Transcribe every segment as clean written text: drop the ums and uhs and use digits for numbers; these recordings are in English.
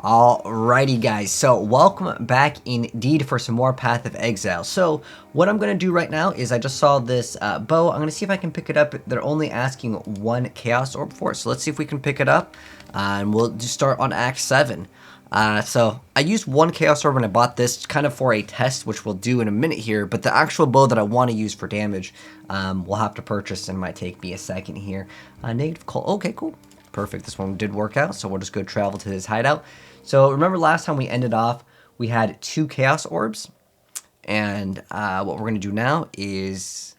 Alrighty guys, so welcome back indeed for some more Path of Exile. So what I'm going to do right now is I just saw this bow. I'm going to see if I can pick it up. They're only asking one Chaos Orb for it, so let's see if we can pick it up. And we'll just start on Act 7. So I used one Chaos Orb when I bought this kind of for a test, which we'll do in a minute here. But the actual bow that I want to use for damage, we'll have to purchase and it might take me a second here. Negative cold. Okay, cool. Perfect. This one did work out, so we'll just go travel to his hideout. So remember last time we ended off, we had 2 Chaos Orbs. And what we're going to do now is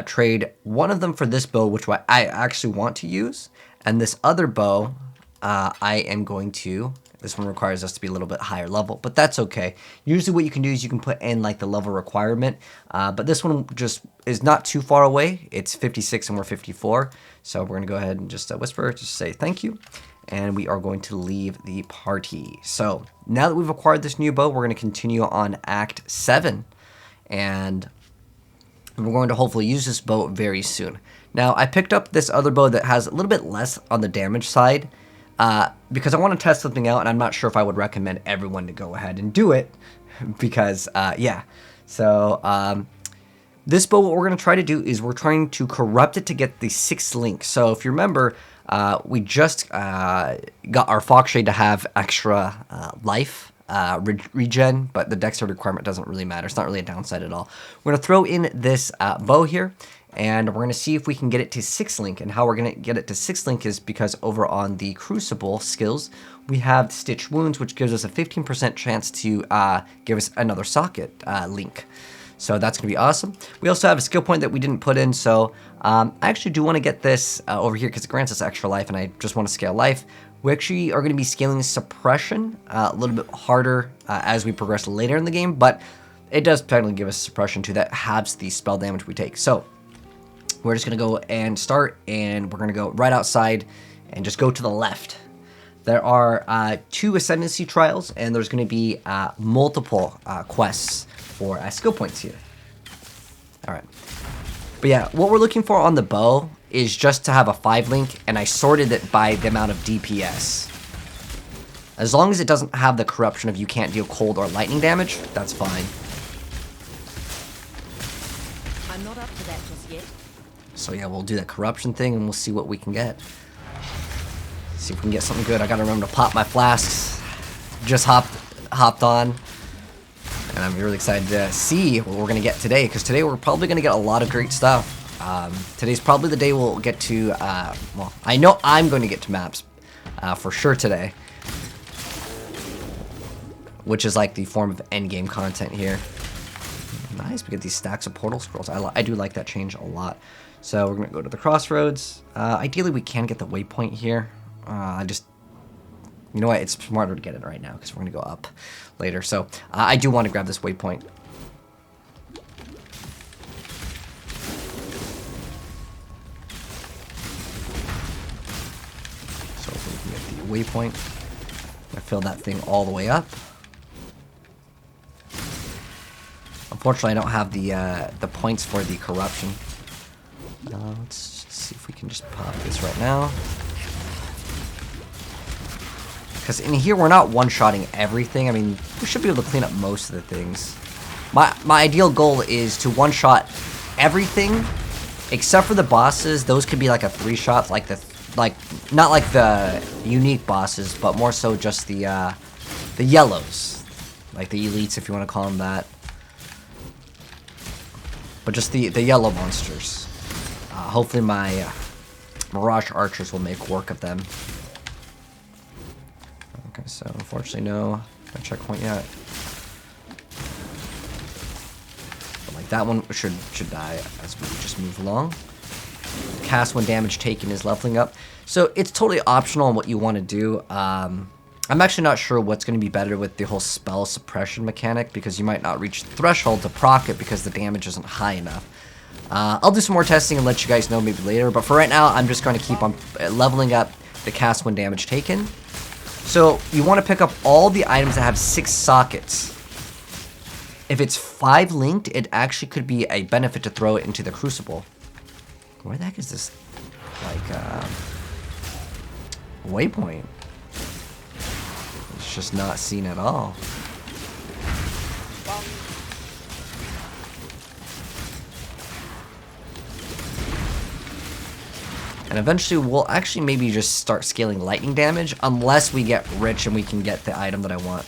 trade one of them for this bow, which I actually want to use. And this other bow, I am going to... This one requires us to be a little bit higher level, but that's okay. Usually what you can do is you can put in like the level requirement, but this one just is not too far away. It's 56 and we're 54. So we're going to go ahead and just whisper, just say thank you. And we are going to leave the party. So now that we've acquired this new bow, we're going to continue on Act 7. And we're going to hopefully use this bow very soon. Now, I picked up this other bow that has a little bit less on the damage side. Because I want to test something out, and I'm not sure if I would recommend everyone to go ahead and do it, because, yeah. So, this bow, what we're going to try to do is we're trying to corrupt it to get the 6th link. So, if you remember, we just got our Fox Shade to have extra life regen, but the dexterity requirement doesn't really matter. It's not really a downside at all. We're going to throw in this bow here. And we're going to see if we can get it to 6th link. And how we're going to get it to 6th link is because over on the Crucible skills, we have Stitch Wounds, which gives us a 15% chance to give us another socket link. So that's going to be awesome. We also have a skill point that we didn't put in. So I actually do want to get this over here because it grants us extra life. And I just want to scale life. We actually are going to be scaling Suppression a little bit harder as we progress later in the game. But it does technically give us Suppression too that halves the spell damage we take. So we're just going to go and start, and we're going to go right outside and just go to the left. There are 2 ascendency trials, and there's going to be multiple quests for skill points here. All right. But yeah, what we're looking for on the bow is just to have a 5 link, and I sorted it by the amount of DPS. As long as it doesn't have the corruption of you can't deal cold or lightning damage, that's fine. I'm not up to that just yet. So yeah, we'll do that corruption thing and we'll see what we can get. See if we can get something good. I gotta remember to pop my flasks. Just hopped on. And I'm really excited to see what we're gonna get today, because today we're probably gonna get a lot of great stuff. Today's probably the day we'll get to, well, I know I'm going to get to maps for sure today. Which is like the form of endgame content here. Nice, we get these stacks of portal scrolls. I do like that change a lot. So we're going to go to the crossroads. Ideally, we can get the waypoint here. You know what? It's smarter to get it right now because we're going to go up later. So I do want to grab this waypoint. So if we can get the waypoint, I fill that thing all the way up. Unfortunately, I don't have the points for the corruption. Let's see if we can just pop this right now. Because in here, we're not one-shotting everything. I mean, we should be able to clean up most of the things. My ideal goal is to one-shot everything, except for the bosses. Those could be like a 3-shot, not like the unique bosses, but more so just the yellows, like the elites, if you want to call them that. But just the yellow monsters. Hopefully my Mirage Archers will make work of them. Okay, so unfortunately no checkpoint yet. But like that one should die as we just move along. Cast when damage taken is leveling up. So it's totally optional on what you want to do. I'm actually not sure what's going to be better with the whole spell suppression mechanic, because you might not reach the threshold to proc it because the damage isn't high enough. I'll do some more testing and let you guys know maybe later, but for right now, I'm just going to keep on leveling up the cast when damage taken. So you want to pick up all the items that have 6 sockets. If it's 5 linked, it actually could be a benefit to throw it into the Crucible. Where the heck is this, like, waypoint? It's just not seen at all. And eventually we'll actually maybe just start scaling lightning damage unless we get rich and we can get the item that I want.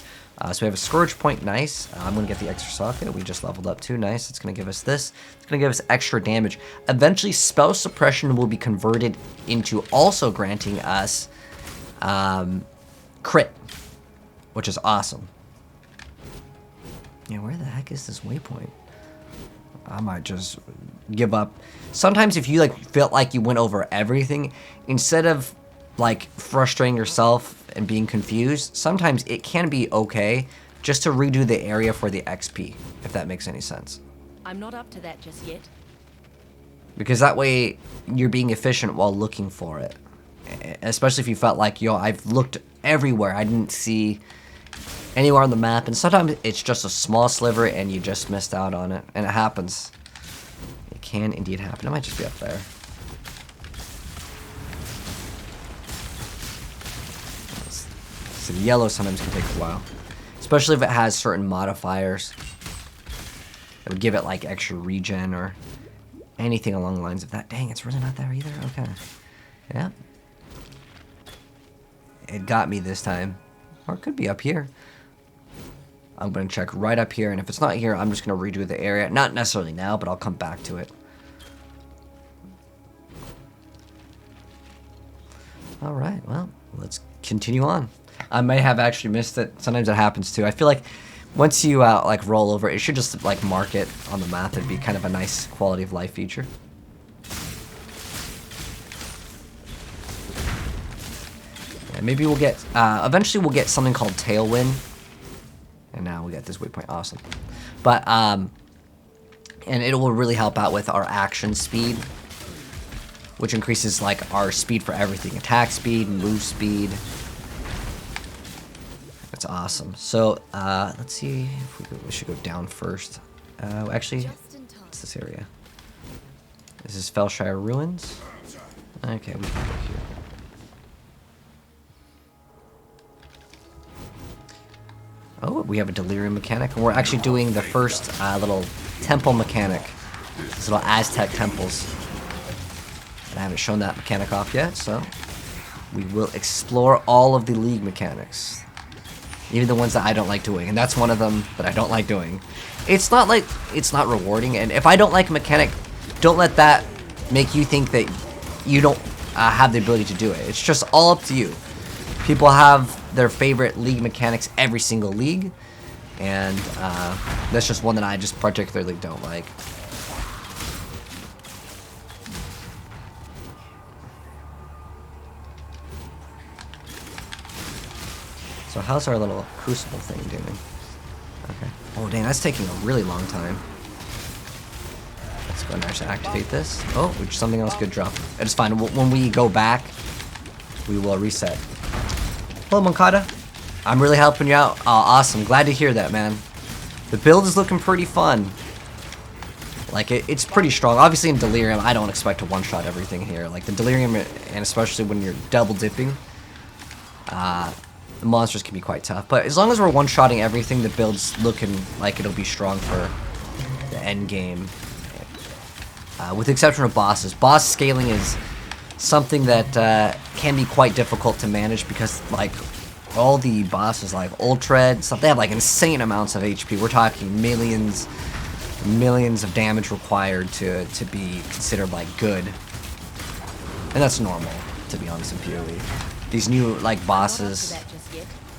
So we have a Scourge point, nice. I'm going to get the extra socket. We just leveled up too, nice. It's going to give us this. It's going to give us extra damage. Eventually spell suppression will be converted into also granting us crit, which is awesome. Yeah, where the heck is this waypoint? I might just give up. Sometimes if you like felt like you went over everything, instead of like frustrating yourself and being confused, sometimes it can be okay just to redo the area for the XP, if that makes any sense. I'm not up to that just yet. Because that way you're being efficient while looking for it. Especially if you felt like, yo, I've looked everywhere, I didn't see anywhere on the map, and sometimes it's just a small sliver and you just missed out on it, and it happens. It can indeed happen. It might just be up there. So the yellow sometimes can take a while, especially if it has certain modifiers that would give it like extra regen or anything along the lines of that. Dang, it's really not there either. Okay, yeah, it got me this time, or it could be up here. I'm going to check right up here, and if it's not here, I'm just going to redo the area. Not necessarily now, but I'll come back to it. Alright, well, let's continue on. I may have actually missed it. Sometimes it happens too. I feel like once you like roll over, it should just like mark it on the map. It'd be kind of a nice quality of life feature. Yeah, maybe we'll get, eventually we'll get something called Tailwind. And now we got this waypoint, awesome. But, and it will really help out with our action speed, which increases, like, our speed for everything. Attack speed, move speed. That's awesome. So, let's see if we should go down first. Actually, what's this area? This is Felshire Ruins. Okay, we can go here. Oh, we have a delirium mechanic, and we're actually doing the first little temple mechanic. These little Aztec temples. And I haven't shown that mechanic off yet, so we will explore all of the league mechanics. Even the ones that I don't like doing, and that's one of them that I don't like doing. It's not like it's not rewarding, and if I don't like a mechanic, don't let that make you think that you don't have the ability to do it. It's just all up to you. People have their favorite league mechanics every single league, and that's just one that I just particularly don't like. So how's our little crucible thing doing? Okay. Oh dang, that's taking a really long time. Let's go and actually activate this. Oh, which something else could drop. It's fine. When we go back, we will reset. Hello, Moncada. I'm really helping you out. Oh, awesome. Glad to hear that, man. The build is looking pretty fun. Like, it's pretty strong. Obviously, in Delirium, I don't expect to one-shot everything here. Like, the Delirium, and especially when you're double-dipping, the monsters can be quite tough. But as long as we're one-shotting everything, the build's looking like it'll be strong for the end game. With the exception of bosses. Boss scaling is something that can be quite difficult to manage because, like, all the bosses, like Ultred, stuff, they have, like, insane amounts of HP. We're talking millions of damage required to be considered, like, good. And that's normal, to be honest, in PoE. These new, like, bosses,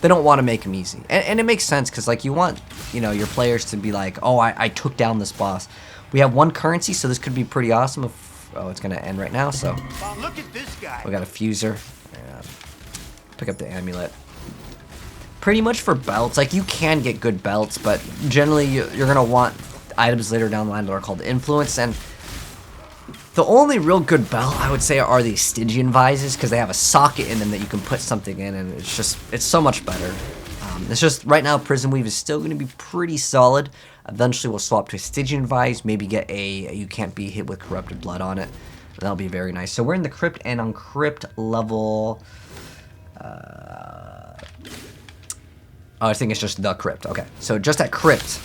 they don't want to make them easy. And it makes sense, because, like, you want, you know, your players to be like, oh, I took down this boss. We have one currency, so this could be pretty awesome if... Oh, it's going to end right now, so... Look at this guy. We got a fuser. Pick up the amulet. Pretty much for belts, like, you can get good belts, but generally you're going to want items later down the line that are called influence, and the only real good belt, I would say, are the Stygian vises, because they have a socket in them that you can put something in, and it's so much better. It's just, right now, Prison Weave is still going to be pretty solid. Eventually, we'll swap to a Stygian Vise, maybe get a You Can't Be Hit with Corrupted Blood on it. That'll be very nice. So we're in the Crypt, and on Crypt level Oh, I think it's just the Crypt. Okay, so just at Crypt,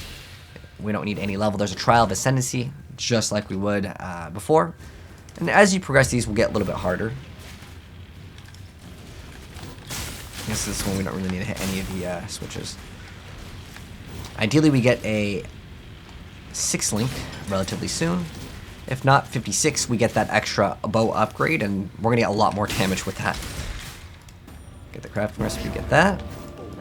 we don't need any level. There's a Trial of Ascendancy, just like we would before. And as you progress, these will get a little bit harder. I guess this one we don't really need to hit any of the switches. Ideally, we get a 6 link relatively soon. If not, 56, we get that extra bow upgrade, and we're gonna get a lot more damage with that. Get the crafting recipe, get that.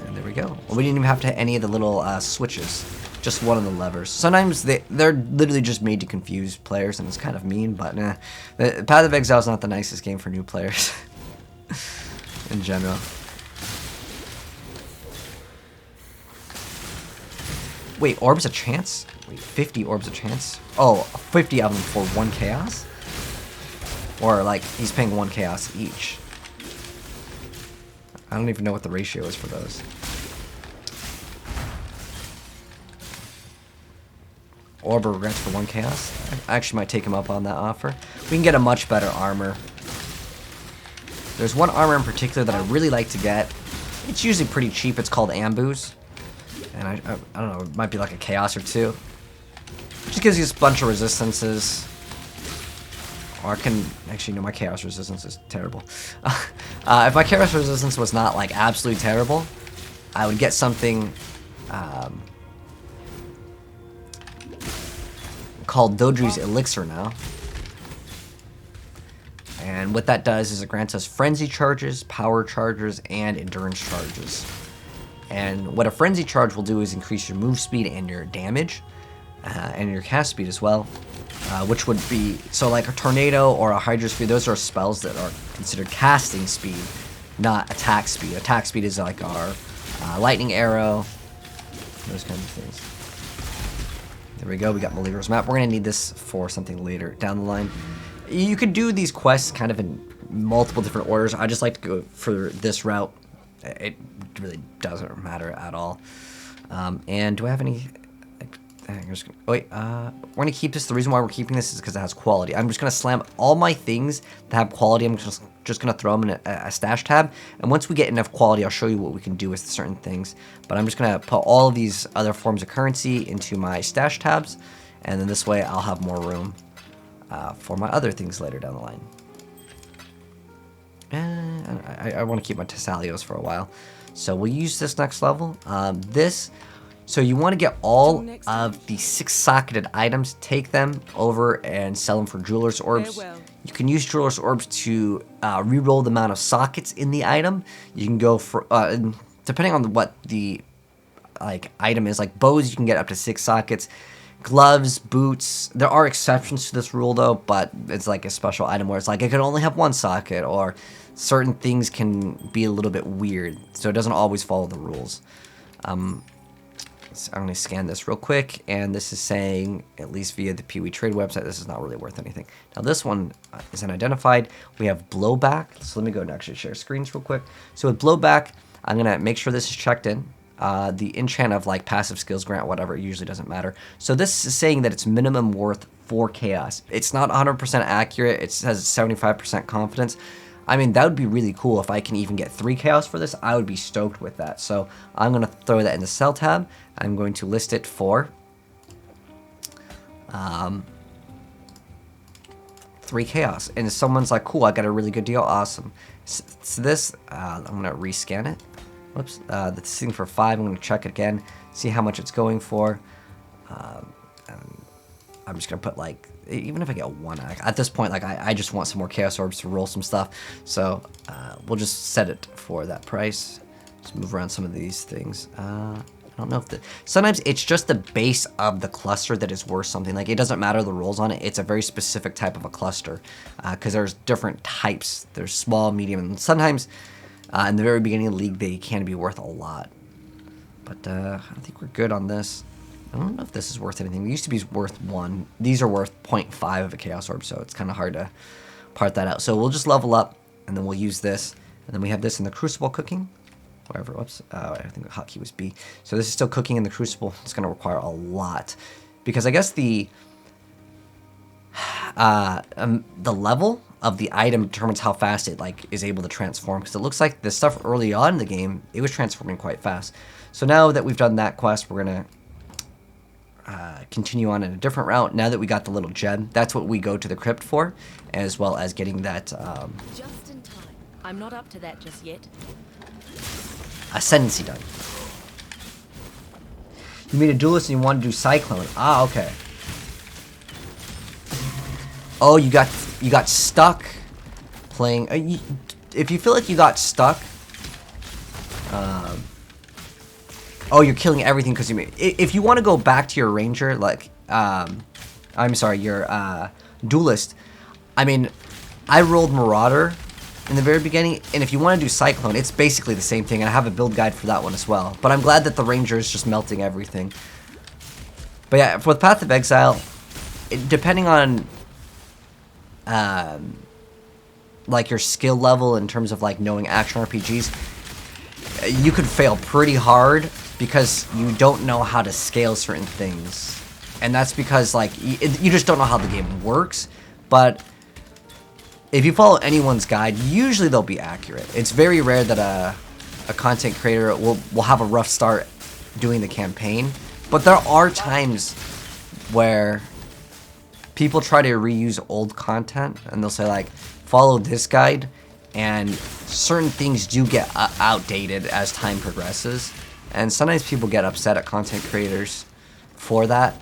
And there we go. Well, we didn't even have to hit any of the little switches. Just one of the levers. Sometimes they're literally just made to confuse players, and it's kind of mean, but nah. The Path of Exile is not the nicest game for new players. In general. Wait, orbs a chance? Wait, 50 orbs a chance? Oh, 50 of them for 1 chaos? Or, like, he's paying 1 chaos each. I don't even know what the ratio is for those. Orb of Regrets for 1 chaos? I actually might take him up on that offer. We can get a much better armor. There's one armor in particular that I really like to get. It's usually pretty cheap. It's called Ambu's. And I don't know, it might be like a chaos or 2. Just gives you a bunch of resistances. Or I can... Actually, no, my chaos resistance is terrible. If my chaos resistance was not, like, absolutely terrible, I would get something called Dodri's Elixir now. And what that does is it grants us Frenzy charges, Power charges, and Endurance charges. And what a Frenzy charge will do is increase your move speed and your damage, and your cast speed as well. Which would be, so like a Tornado or a Hydra Speed, those are spells that are considered casting speed, not attack speed. Attack speed is like our Lightning Arrow, those kinds of things. There we go, we got Maligra's Map. We're going to need this for something later down the line. You could do these quests kind of in multiple different orders. I just like to go for this route. It really doesn't matter at all. And do I have any... Wait, we're going to keep this. The reason why we're keeping this is because it has quality. I'm just going to slam all my things that have quality. I'm just going to throw them in a stash tab. And once we get enough quality, I'll show you what we can do with certain things. But I'm just going to put all of these other forms of currency into my stash tabs. And then this way I'll have more room for my other things later down the line. And I want to keep my Tessalios for a while. So we'll use this next level. So you want to get all of the 6-socketed items, take them over and sell them for Jeweler's Orbs. You can use Jeweler's Orbs to re-roll the amount of sockets in the item. You can go for, depending on what the item is, like bows you can get up to 6 sockets. Gloves, boots, there are exceptions to this rule though, but it's like a special item where it's like it can only have 1 socket, or certain things can be a little bit weird, so it doesn't always follow the rules. So I'm going to scan this real quick, and this is saying, at least via the PoE trade website, this is not really worth anything. Now this one is unidentified. We have Blowback, so let me go and actually share screens real quick. So with Blowback, I'm going to make sure this is checked in. The enchant of like passive skills grant, whatever, it usually doesn't matter. So this is saying that it's minimum worth 4 chaos. It's not 100% accurate. It says 75% confidence. I mean, that would be really cool if I can even get 3 chaos for this. I would be stoked with that. So I'm going to throw that in the sell tab. I'm going to list it for 3 chaos. And if someone's like, cool, I got a really good deal, awesome. So this, I'm going to rescan it. Whoops, this thing for 5, I'm going to check it again, see how much it's going for. And I'm just going to put like, even if I get 1, at this point, like I just want some more Chaos Orbs to roll some stuff. So we'll just set it for that price. Just move around some of these things. I don't know if sometimes it's just the base of the cluster that is worth something. Like it doesn't matter the rolls on it. It's a very specific type of a cluster because there's different types. There's small, medium, and sometimes in the very beginning of the league, they can be worth a lot. But I think we're good on this. I don't know if this is worth anything. It used to be worth 1. These are worth 0.5 of a Chaos Orb, so it's kind of hard to part that out. So we'll just level up, and then we'll use this. And then we have this in the Crucible cooking. Wherever, whoops, I think the hotkey was B. So this is still cooking in the Crucible. It's going to require a lot. Because I guess the level of the item determines how fast it like is able to transform, because it looks like the stuff early on in the game, it was transforming quite fast. So now that we've done that quest, we're gonna continue on in a different route. Now that we got the little gem, that's what we go to the crypt for, as well as getting that Just in time. I'm not up to that just yet. ascendancy done. You meet a duelist and you want to do cyclone. Ah, okay. Oh, you got stuck playing. If you feel like you got stuck, oh, you're killing everything because you. If you want to go back to your ranger, like, I'm sorry, your duelist. I mean, I rolled marauder in the very beginning, and if you want to do cyclone, it's basically the same thing. I have a build guide for that one as well. But I'm glad that the ranger is just melting everything. But yeah, for the Path of Exile, depending on like your skill level in terms of like knowing action RPGs, you could fail pretty hard because you don't know how to scale certain things, and that's because like you just don't know how the game works. But if you follow anyone's guide, usually they'll be accurate. It's very rare that a content creator will have a rough start doing the campaign, but there are times where people try to reuse old content, and they'll say like, follow this guide, and certain things do get outdated as time progresses, and sometimes people get upset at content creators for that.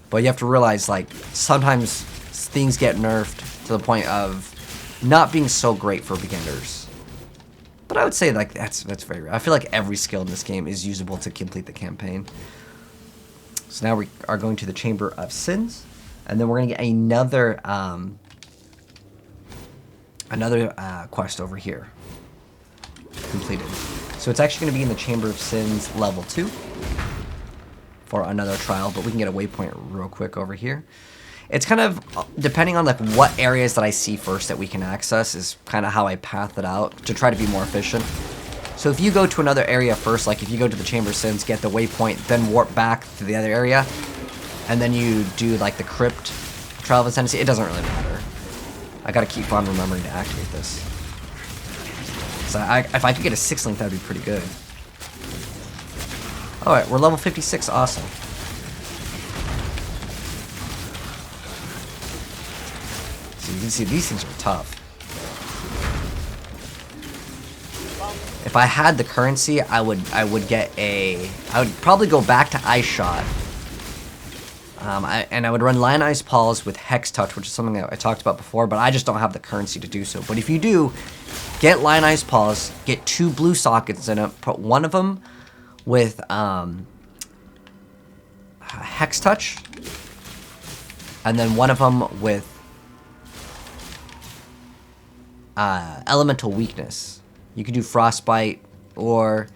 But you have to realize, like, sometimes things get nerfed to the point of not being so great for beginners. But I would say like that's very rare. I feel like every skill in this game is usable to complete the campaign. So now we are going to the Chamber of Sins, and then we're gonna get another quest over here completed. So it's actually gonna be in the Chamber of Sins level 2 for another trial, but we can get a waypoint real quick over here. It's kind of depending on like what areas that I see first that we can access is kind of how I path it out to try to be more efficient. So if you go to another area first, like if you go to the Chamber of Sins, get the waypoint, then warp back to the other area, and then you do like the Crypt Trial of Ascendency, it doesn't really matter. I gotta keep on remembering to activate this. So if I could get a 6 link, that'd be pretty good. Alright, we're level 56, awesome. So you can see these things are tough. If I had the currency, I would probably go back to Ice Shot. And I would run Lionized Paws with Hex Touch, which is something that I talked about before, but I just don't have the currency to do so. But if you do, get Lionized Paws, get 2 blue sockets in it, put one of them with Hex Touch, and then one of them with Elemental Weakness. You can do Frostbite, or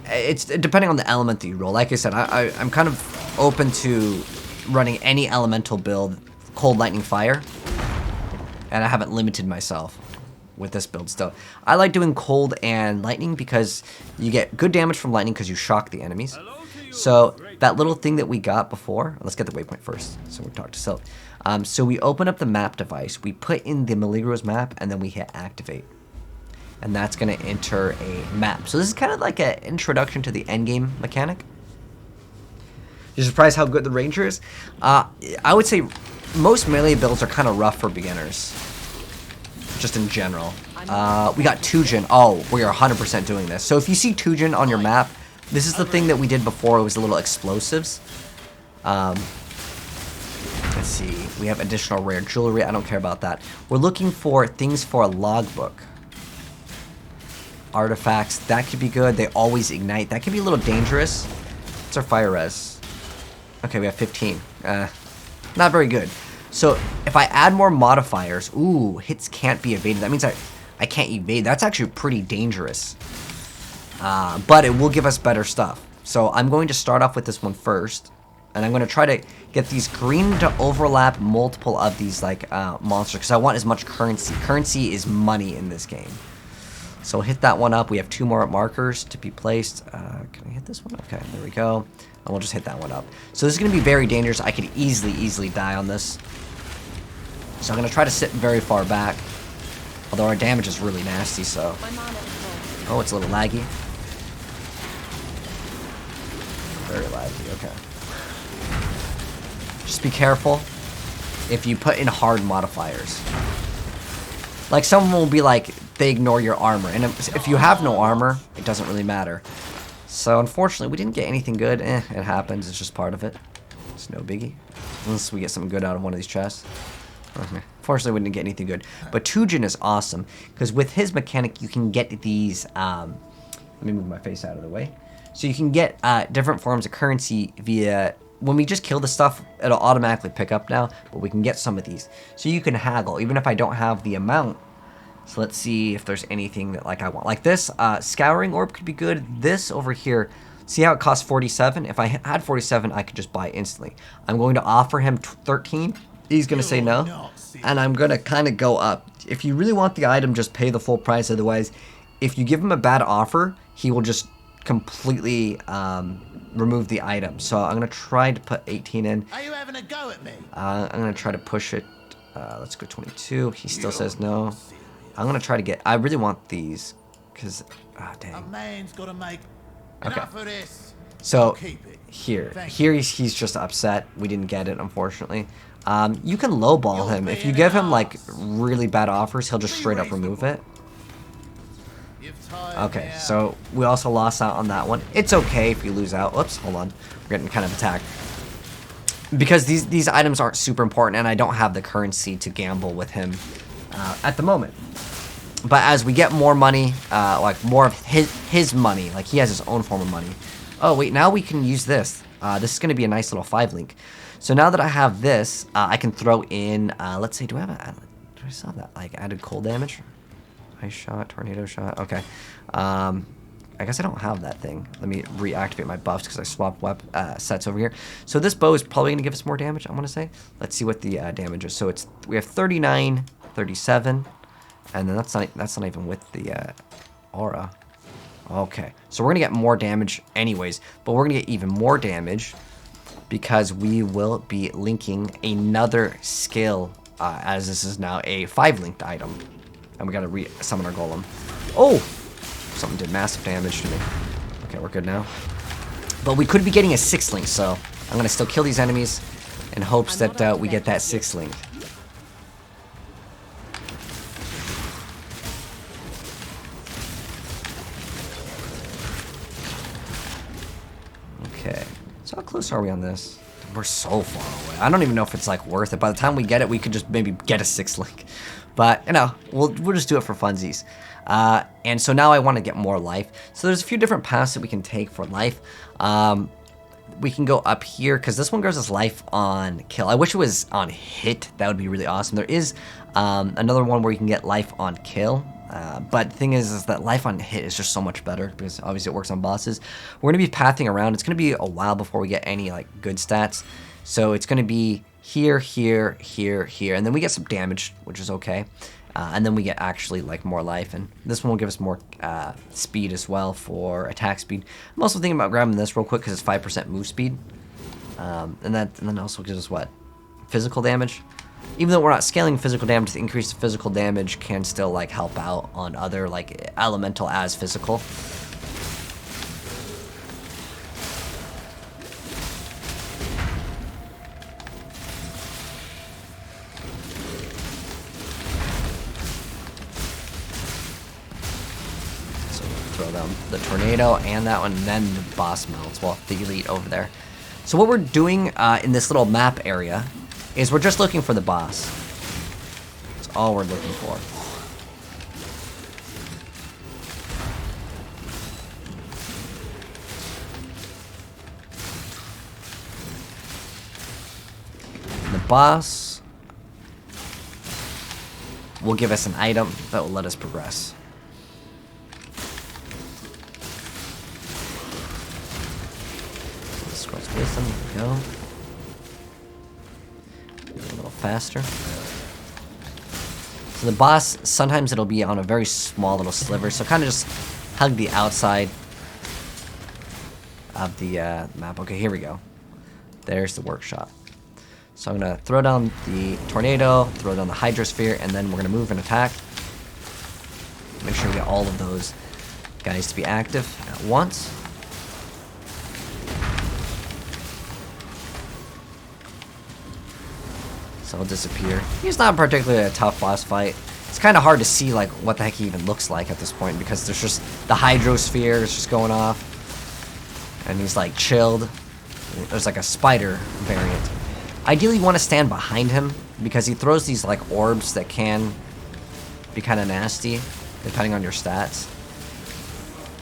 it's depending on the element that you roll. Like I said, I'm kind of open to running any elemental build, Cold, Lightning, Fire, and I haven't limited myself with this build still. I like doing Cold and Lightning because you get good damage from Lightning because you shock the enemies. So that little thing that we got before, let's get the waypoint first, so we talk to Silk. So we open up the map device, we put in the Maligro's map, and then we hit activate. And that's going to enter a map. So this is kind of like an introduction to the endgame mechanic. You're surprised how good the Ranger is? I would say most melee builds are kind of rough for beginners. Just in general. We got Tujin. Oh, we are 100% doing this. So if you see Tujin on your map, this is the thing that we did before. It was the little explosives. Let's see. We have additional rare jewelry. I don't care about that. We're looking for things for a logbook. Artifacts. That could be good. They always ignite. That could be a little dangerous. What's our fire res? Okay, we have 15. Not very good. So if I add more modifiers, ooh, hits can't be evaded. That means I can't evade. That's actually pretty dangerous. But it will give us better stuff. So I'm going to start off with this one first. And I'm going to try to get these green to overlap multiple of these like monsters. Because I want as much currency. Currency is money in this game. So hit that one up. We have 2 more markers to be placed. Can I hit this one? Okay, there we go. And we'll just hit that one up. So this is going to be very dangerous. I could easily die on this. So I'm going to try to sit very far back. Although our damage is really nasty, so... My mana is low. Oh, it's a little laggy. Very laggy, okay. Just be careful if you put in hard modifiers. Like, someone will be like, they ignore your armor. And if you have no armor, it doesn't really matter. So, unfortunately, we didn't get anything good. It happens. It's just part of it. It's no biggie. Unless we get something good out of one of these chests. Unfortunately, we didn't get anything good. But Tujin is awesome. Because with his mechanic, you can get these... let me move my face out of the way. So you can get different forms of currency via... When we just kill the stuff, it'll automatically pick up now. But we can get some of these. So you can haggle. Even if I don't have the amount... So let's see if there's anything that like I want. Like this, Scouring Orb could be good. This over here, see how it costs 47? If I had 47, I could just buy it instantly. I'm going to offer him 13. He's going to say no. And I'm going to kind of go up. If you really want the item, just pay the full price. Otherwise, if you give him a bad offer, he will just completely remove the item. So I'm going to try to put 18 in. Are you having a go at me? I'm going to try to push it. Let's go 22. He still says no. I'm going to try to get... I really want these. Because... Ah, A dang. man's got to make Okay. enough of this. So, Keep it. here. Thank Here he's just upset. We didn't get it, unfortunately. You can lowball him. If you give him, like, really bad offers, he'll just straight up remove it. You've tired Okay, me out. so we also lost out on that one. It's okay if you lose out. Whoops, hold on. We're getting kind of attacked. Because these items aren't super important, and I don't have the currency to gamble with him at the moment. But as we get more money, like more of his money, like he has his own form of money. Oh, wait, now we can use this. This is going to be a nice little 5-link. So now that I have this, I can throw in, let's see, do I still have that, like, added cold damage? Ice shot, tornado shot, okay. I guess I don't have that thing. Let me reactivate my buffs because I swapped sets over here. So this bow is probably going to give us more damage, I want to say. Let's see what the damage is. So we have 39, 37, and then that's not even with the aura. Okay, so we're going to get more damage anyways, but we're going to get even more damage because we will be linking another skill as this is now a 5-linked item. And we got to re-summon our golem. Oh! Something did massive damage to me. Okay, we're good now. But we could be getting a 6-link, so I'm going to still kill these enemies in hopes that we get that 6-link. Okay. So how close are we on this? We're so far away. I don't even know if it's like worth it. By the time we get it, we could just maybe get a 6-link. But, you know, we'll just do it for funsies. And so now I want to get more life. So there's a few different paths that we can take for life. We can go up here, because this one gives us life on kill. I wish it was on hit. That would be really awesome. There is another one where you can get life on kill. But the thing is that life on hit is just so much better, because obviously it works on bosses. We're going to be pathing around. It's going to be a while before we get any like good stats. So it's going to be here, here, here, here. And then we get some damage, which is okay. And then we get actually like more life. And this one will give us more speed as well for attack speed. I'm also thinking about grabbing this real quick because it's 5% move speed. And then also gives us what? Physical damage. Even though we're not scaling physical damage, the increased physical damage can still like help out on other like elemental as physical. So throw down the tornado and that one, and then the boss melts. Well, the elite over there. So what we're doing in this little map area is we're just looking for the boss. That's all we're looking for. The boss will give us an item that will let us progress. Scrolls wisdom, there we go. A little faster. So the boss, sometimes it'll be on a very small little sliver, so kind of just hug the outside of the map. Okay, here we go. There's the workshop. So I'm going to throw down the Tornado, throw down the Hydrosphere, and then we're going to move and attack. Make sure we get all of those guys to be active at once. So he'll disappear. He's not particularly a tough boss fight. It's kind of hard to see like what the heck he even looks like at this point because there's just the Hydrosphere is just going off. And he's like chilled. There's like a spider variant. Ideally you want to stand behind him because he throws these like orbs that can be kind of nasty depending on your stats.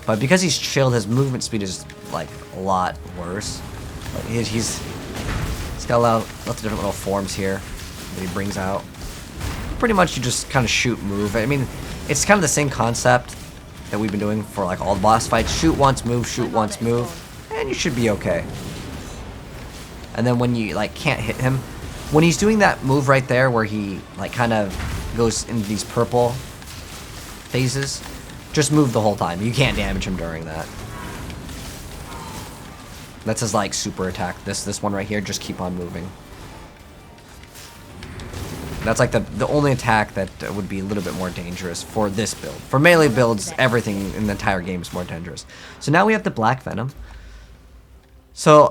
But because he's chilled, his movement speed is like a lot worse. But he's got lots of different little forms here that he brings out. Pretty much you just kind of shoot, move. I mean, it's kind of the same concept that we've been doing for like all the boss fights. Shoot once, move, shoot once, move, and you should be okay. And then when you like can't hit him, when he's doing that move right there where he like kind of goes into these purple phases, just move the whole time. You can't damage him during that. That's his like super attack. This one right here, just keep on moving. That's like the only attack that would be a little bit more dangerous for this build. For melee builds, everything in the entire game is more dangerous. So now we have the Black Venom. So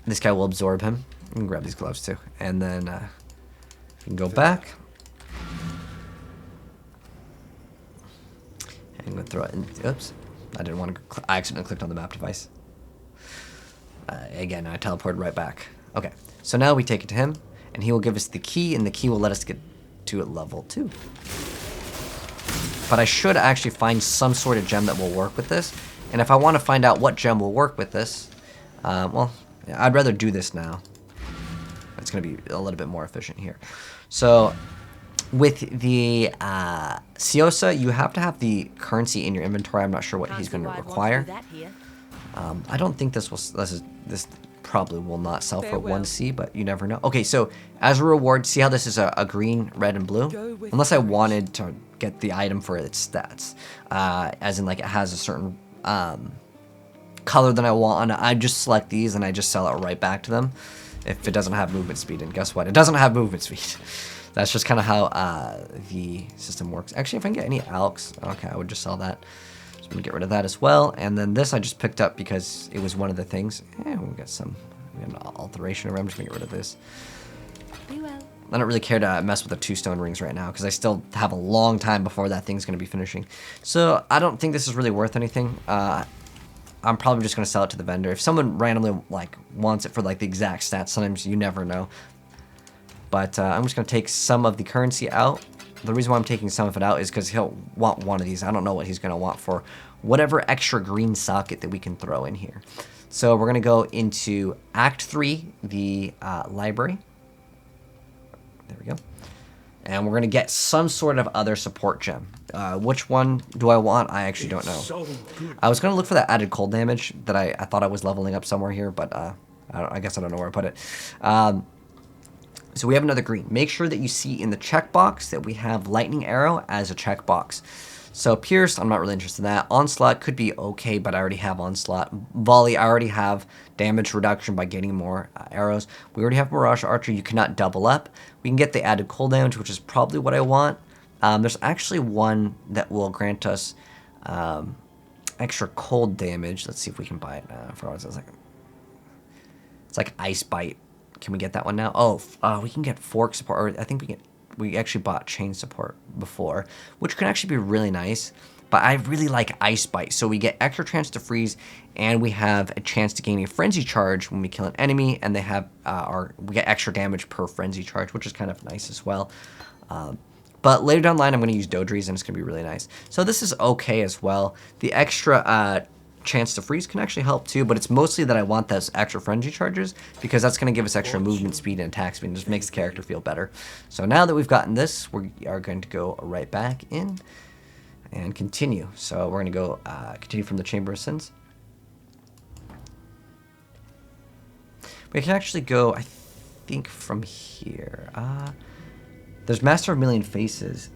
this guy will absorb him. You can grab these gloves too, and then you can go back. I'm gonna throw it in. Oops, I didn't want to. I accidentally clicked on the map device. Again, I teleported right back. Okay, so now we take it to him, and he will give us the key, and the key will let us get to level 2. But I should actually find some sort of gem that will work with this. And if I want to find out what gem will work with this, well, I'd rather do this now. It's going to be a little bit more efficient here. So with the Ciosa, you have to have the currency in your inventory. I'm not sure what he's going to require. I don't think this probably will not sell for 1C, but you never know. Okay, so as a reward, see how this is a green, red, and blue? Unless I wanted to get the item for its stats, as in like it has a certain color that I want, I just select these and I just sell it right back to them if it doesn't have movement speed. And guess what? It doesn't have movement speed. That's just kind of how the system works. Actually, if I can get any Alks, okay, I would just sell that. I'm gonna get rid of that as well, and then this I just picked up because it was one of the things. Yeah, we got an alteration over. I'm just gonna get rid of this. I don't really care to mess with the 2 stone rings right now because I still have a long time before that thing's gonna be finishing. So I don't think this is really worth anything. I'm probably just gonna sell it to the vendor. If someone randomly like wants it for like the exact stats, sometimes you never know. But I'm just gonna take some of the currency out. The reason why I'm taking some of it out is because he'll want one of these. I don't know what he's going to want for whatever extra green socket that we can throw in here. So we're going to go into Act 3, the library. There we go. And we're going to get some sort of other support gem. Which one do I want? I actually don't know. I was going to look for that added cold damage that I thought I was leveling up somewhere here, but I guess I don't know where I put it. So we have another green. Make sure that you see in the checkbox that we have Lightning Arrow as a checkbox. So Pierce, I'm not really interested in that. Onslaught could be okay, but I already have Onslaught. Volley, I already have damage reduction by getting more arrows. We already have Mirage Archer. You cannot double up. We can get the added cold damage, which is probably what I want. There's actually one that will grant us extra cold damage. Let's see if we can buy it now. For a second. It's like Ice Bite. Can we get that one now? Oh, we can get fork support. Or I think we actually bought chain support before, which can actually be really nice. But I really like Ice Bite. So we get extra chance to freeze, and we have a chance to gain a frenzy charge when we kill an enemy, and they have we get extra damage per frenzy charge, which is kind of nice as well. But later down the line, I'm going to use Dodries, and it's going to be really nice. So this is okay as well. The extra chance to freeze can actually help too, but it's mostly that I want those extra frenzy charges because that's going to give us extra movement speed and attack speed and just makes the character feel better. So now that we've gotten this, we are going to go right back in and continue. So we're going to go continue from the Chamber of Sins. We can actually go, I think, from here. There's Master of a Million Faces.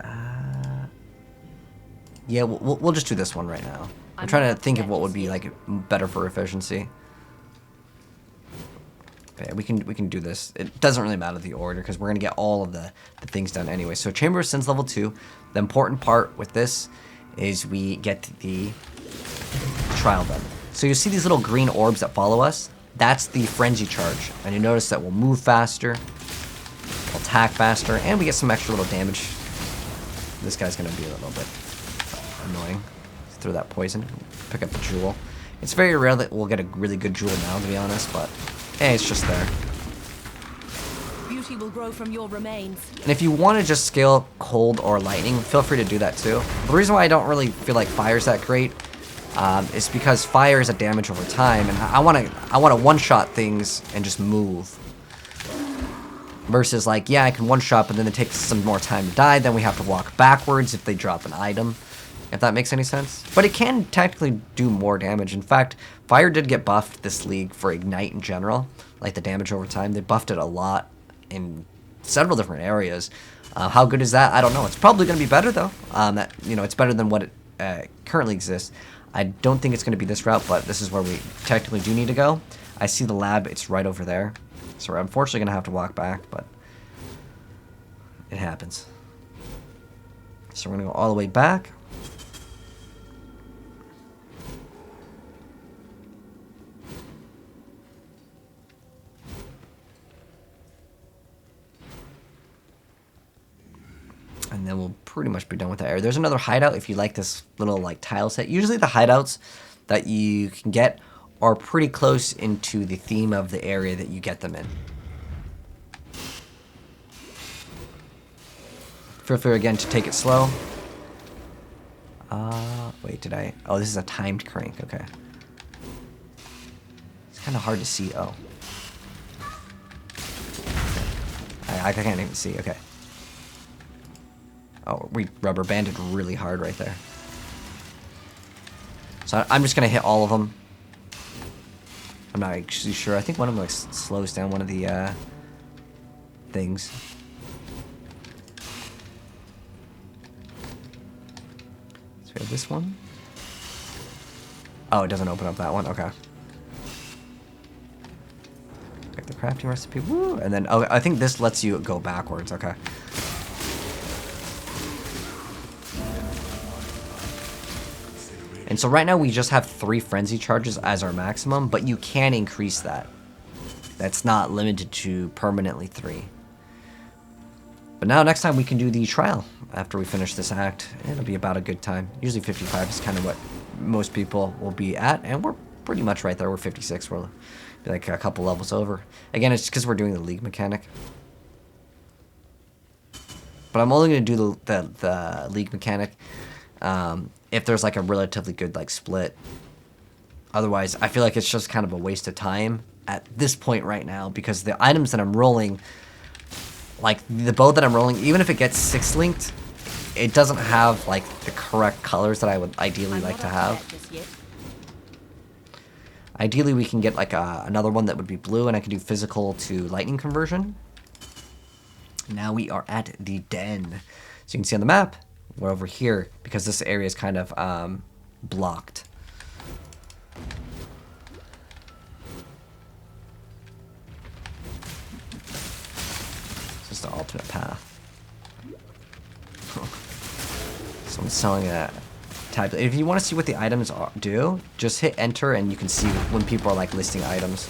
Yeah, we'll just do this one right now. I'm trying to think of what would be like better for efficiency. But yeah, we can do this. It doesn't really matter the order because we're gonna get all of the things done anyway. So Chamber of Sins level 2. The important part with this is we get the trial done. So you see these little green orbs that follow us? That's the frenzy charge. And you notice that we'll move faster, we'll attack faster, and we get some extra little damage. This guy's gonna be a little bit annoying. Throw that poison, pick up the jewel. It's very rare that we'll get a really good jewel now, to be honest, but hey, it's just there. Beauty will grow from your remains. And if you want to just scale cold or lightning, feel free to do that too. The reason why I don't really feel like fire's that great is because fire is a damage over time, and I want to one-shot things and just move. Versus like, yeah, I can one-shot, but then it takes some more time to die. Then we have to walk backwards if they drop an item. If that makes any sense. But it can technically do more damage. In fact, fire did get buffed this league for Ignite in general. Like the damage over time. They buffed it a lot in several different areas. How good is that? I don't know. It's probably going to be better though. It's better than what it currently exists. I don't think it's going to be this route, but this is where we technically do need to go. I see the lab. It's right over there. So we're unfortunately going to have to walk back, but it happens. So we're going to go all the way back. And then we'll pretty much be done with that area. There's another hideout if you like this little like tile set. Usually the hideouts that you can get are pretty close into the theme of the area that you get them in. Feel free again to take it slow. Wait, did I? Oh, this is a timed crank. Okay. It's kind of hard to see. Oh. I can't even see. Okay. Oh, we rubber banded really hard right there. So I'm just going to hit all of them. I'm not actually sure. I think one of them like slows down one of the things. So we have this one. Oh, it doesn't open up that one. Okay. Get the crafting recipe. Woo! And then, oh, I think this lets you go backwards. Okay. And so right now we just have 3 frenzy charges as our maximum, but you can increase that. That's not limited to permanently 3. But now next time we can do the trial after we finish this act. It'll be about a good time. Usually 55 is kind of what most people will be at, and we're pretty much right there. We're 56. We'll be like a couple levels over. Again, it's because we're doing the league mechanic. But I'm only going to do the league mechanic if there's like a relatively good like split. Otherwise, I feel like it's just kind of a waste of time at this point right now, because the items that I'm rolling, like the bow that I'm rolling, even if it gets 6 linked, it doesn't have like the correct colors that I would ideally like to have. Ideally, we can get like another one that would be blue, and I can do physical to lightning conversion. Now we are at the den. So you can see on the map, we're over here because this area is kind of blocked. It's just the alternate path. Someone's selling a type. If you want to see what the items do, just hit enter and you can see when people are like listing items.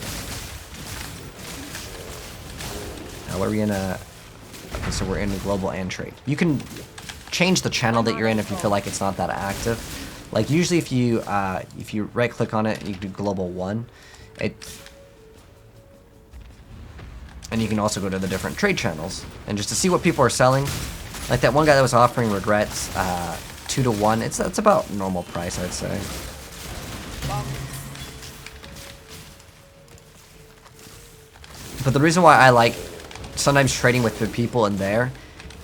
Now we're in a... Okay, so we're in global and trade. You can change the channel that you're in if you feel like it's not that active. Like usually if you right click on it and you do global 1, and you can also go to the different trade channels and just to see what people are selling. Like that one guy that was offering regrets 2 to 1. It's about normal price, I'd say. But the reason why I like sometimes trading with the people in there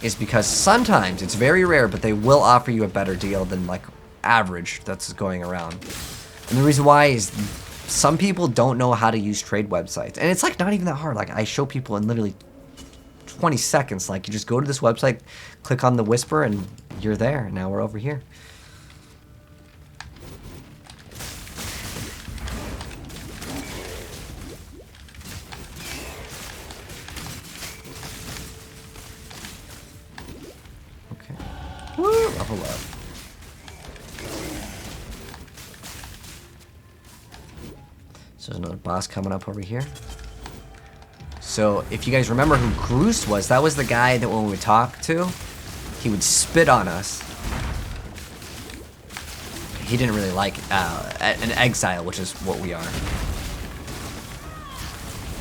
is because sometimes, it's very rare, but they will offer you a better deal than like average that's going around. And the reason why is some people don't know how to use trade websites. And it's like not even that hard. Like I show people in literally 20 seconds. Like you just go to this website, click on the whisper, and you're there. Now we're over here. level up. So there's another boss coming up over here. So if you guys remember who Groose was, that was the guy that when we talked to, he would spit on us. He didn't really like an exile, which is what we are.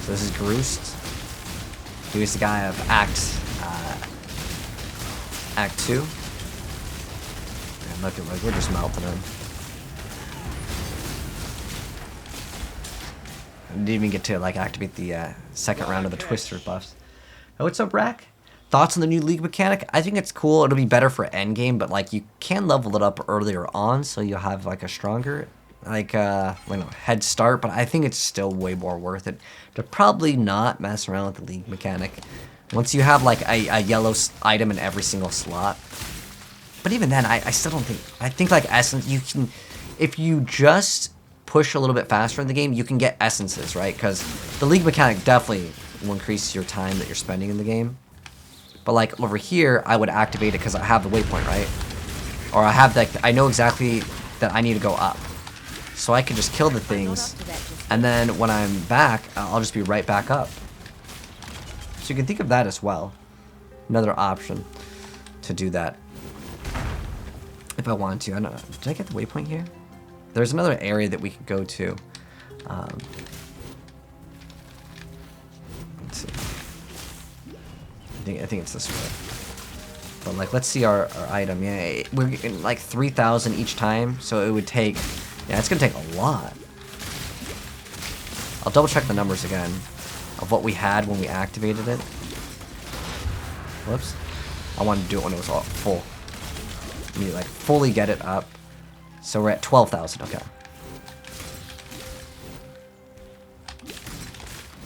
So this is Groose. He was the guy of Act 2. And look at, like, we're just melting him. Didn't even get to like activate the second round of the Twister buffs. Oh, what's up, Rack? Thoughts on the new league mechanic? I think it's cool. It'll be better for endgame, but like you can level it up earlier on, so you'll have like a stronger head start. But I think it's still way more worth it to probably not mess around with the league mechanic once you have like a yellow item in every single slot. But even then, I still don't think. I think like essence, you can, if you just push a little bit faster in the game, you can get essences, right? Because the league mechanic definitely will increase your time that you're spending in the game. But like over here, I would activate it because I have the waypoint, right? Or I have that, I know exactly that I need to go up. So I can just kill the things, and then when I'm back, I'll just be right back up. So you can think of that as well. Another option to do that. If I want to. I don't know. Did I get the waypoint here? There's another area that we could go to. Let's see. I think it's this way. But like, let's see our item. Yeah, we're getting like 3,000 each time, so it would take. Yeah, it's gonna take a lot. I'll double check the numbers again of what we had when we activated it. Whoops. I wanted to do it when it was all full. I mean, like fully get it up. So we're at 12,000, okay.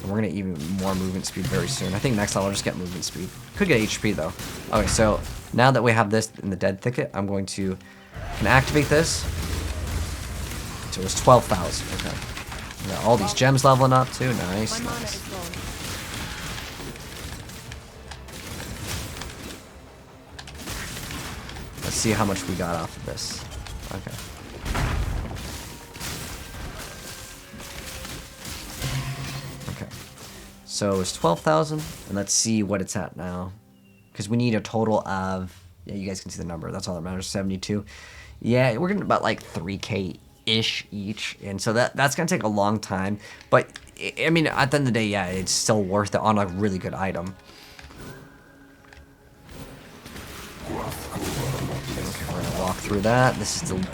And we're gonna even more movement speed very soon. I think next time I'll just get movement speed. Could get HP though. Okay, so now that we have this in the dead thicket, I'm going to can activate this. So it's 12,000, okay. We got all these gems leveling up too, nice, nice. Let's see how much we got off of this. Okay. Okay. So it's 12,000, and let's see what it's at now. Because we need a total of, yeah, you guys can see the number. That's all that matters, 72. Yeah, we're getting about like 3K-ish each, and so that's going to take a long time. But, I mean, at the end of the day, yeah, it's still worth it on a really good item. Okay, we're gonna walk through that. This is the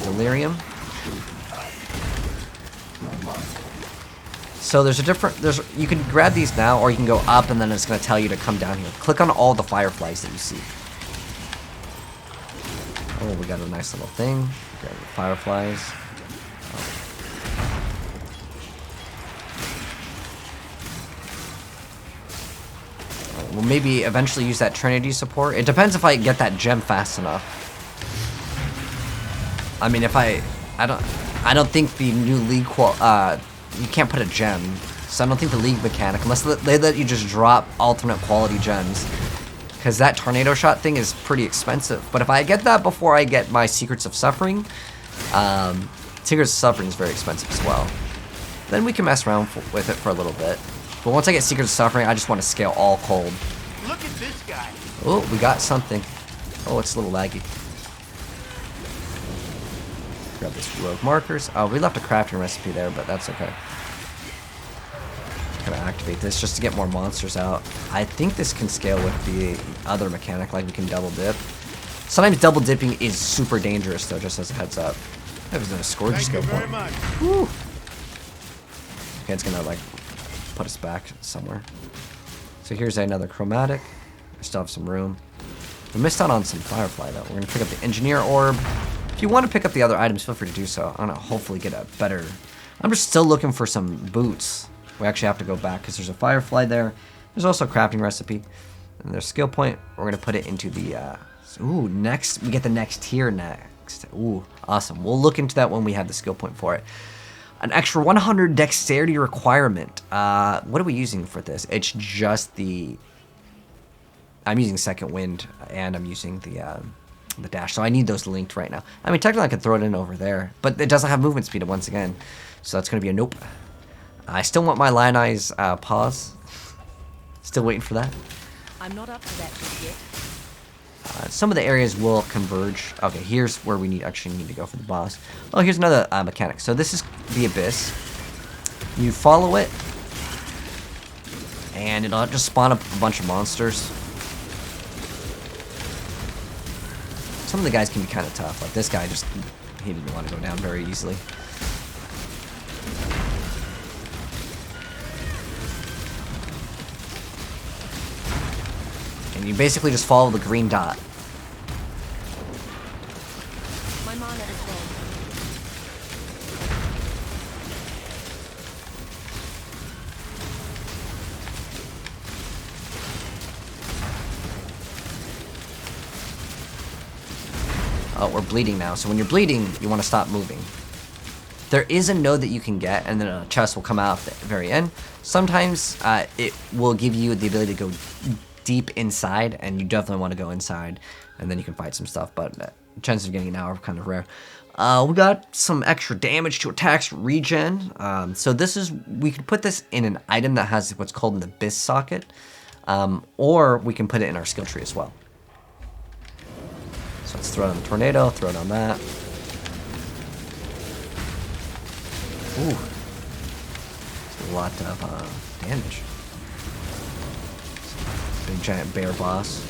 delirium. So there's a different, you can grab these now, or you can go up, and then it's gonna tell you to come down here. Click on all the fireflies that you see. Oh, we got a nice little thing. Grab the fireflies. We'll maybe eventually use that Trinity support. It depends if I get that gem fast enough. I mean, if I don't think the new league you can't put a gem, so I don't think the league mechanic, unless they let you just drop alternate quality gems, because that tornado shot thing is pretty expensive. But if I get that before I get my Secrets of Suffering, Secrets of Suffering is very expensive as well. Then we can mess around with it for a little bit. But once I get Secrets of Suffering, I just want to scale all cold. Look at this guy. Oh, we got something. Oh, it's a little laggy. Grab this rogue markers. Oh, we left a crafting recipe there, but that's okay. Gonna activate this just to get more monsters out. I think this can scale with the other mechanic, like we can double dip. Sometimes double dipping is super dangerous, though, just as a heads up. That was a Scourge skill point. Woo! Okay, it's gonna like put us back somewhere. So here's another chromatic. I still have some room. We missed out on some firefly though. We're gonna pick up the engineer orb. If you want to pick up the other items, feel free to do so. I'm gonna hopefully get a better. I'm just still looking for some boots. We actually have to go back because there's a firefly there. There's also a crafting recipe. And there's skill point. We're gonna put it into the ooh, next we get the next tier next. Ooh, awesome. We'll look into that when we have the skill point for it. An extra 100 dexterity requirement. What are we using for this? It's just the... I'm using Second Wind, and I'm using the the dash. So I need those linked right now. I mean, technically I could throw it in over there, but it doesn't have movement speed once again. So that's going to be a nope. I still want my Lionized pause. Still waiting for that. I'm not up to that just yet. Some of the areas will converge. Okay, here's where we actually need to go for the boss. Oh, here's another mechanic. So this is the Abyss. You follow it, and it'll just spawn up a bunch of monsters. Some of the guys can be kind of tough. Like this guy he didn't want to go down very easily. And you basically just follow the green dot. My mana is low. Oh, we're bleeding now. So when you're bleeding, you want to stop moving. There is a node that you can get, and then a chest will come out at the very end. Sometimes it will give you the ability to go deep inside, and you definitely want to go inside, and then you can fight some stuff, but chances of getting it now are kind of rare. We got some extra damage to attacks regen. So we can put this in an item that has what's called an Abyss socket, or we can put it in our skill tree as well. So let's throw it on the tornado, throw it on that. Ooh. That's a lot of damage. Big giant bear boss.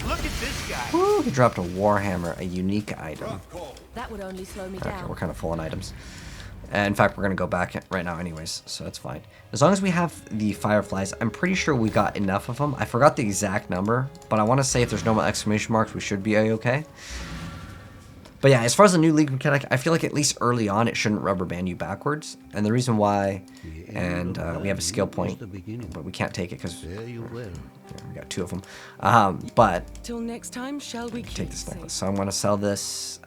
Look at this guy. Woo, he dropped a Warhammer, a unique item. That would only slow me Okay, down. we're kind of full on items. And in fact, we're going to go back right now anyways, so that's fine. As long as we have the Fireflies, I'm pretty sure we got enough of them. I forgot the exact number, but I want to say if there's no more exclamation marks, we should be a-okay. But yeah, as far as the new league mechanic, I feel like at least early on, it shouldn't rubber band you backwards. And the reason why, and we have a skill point, but we can't take it because we got 2 of them. But Till next time, shall we take this necklace. So I'm going to sell this,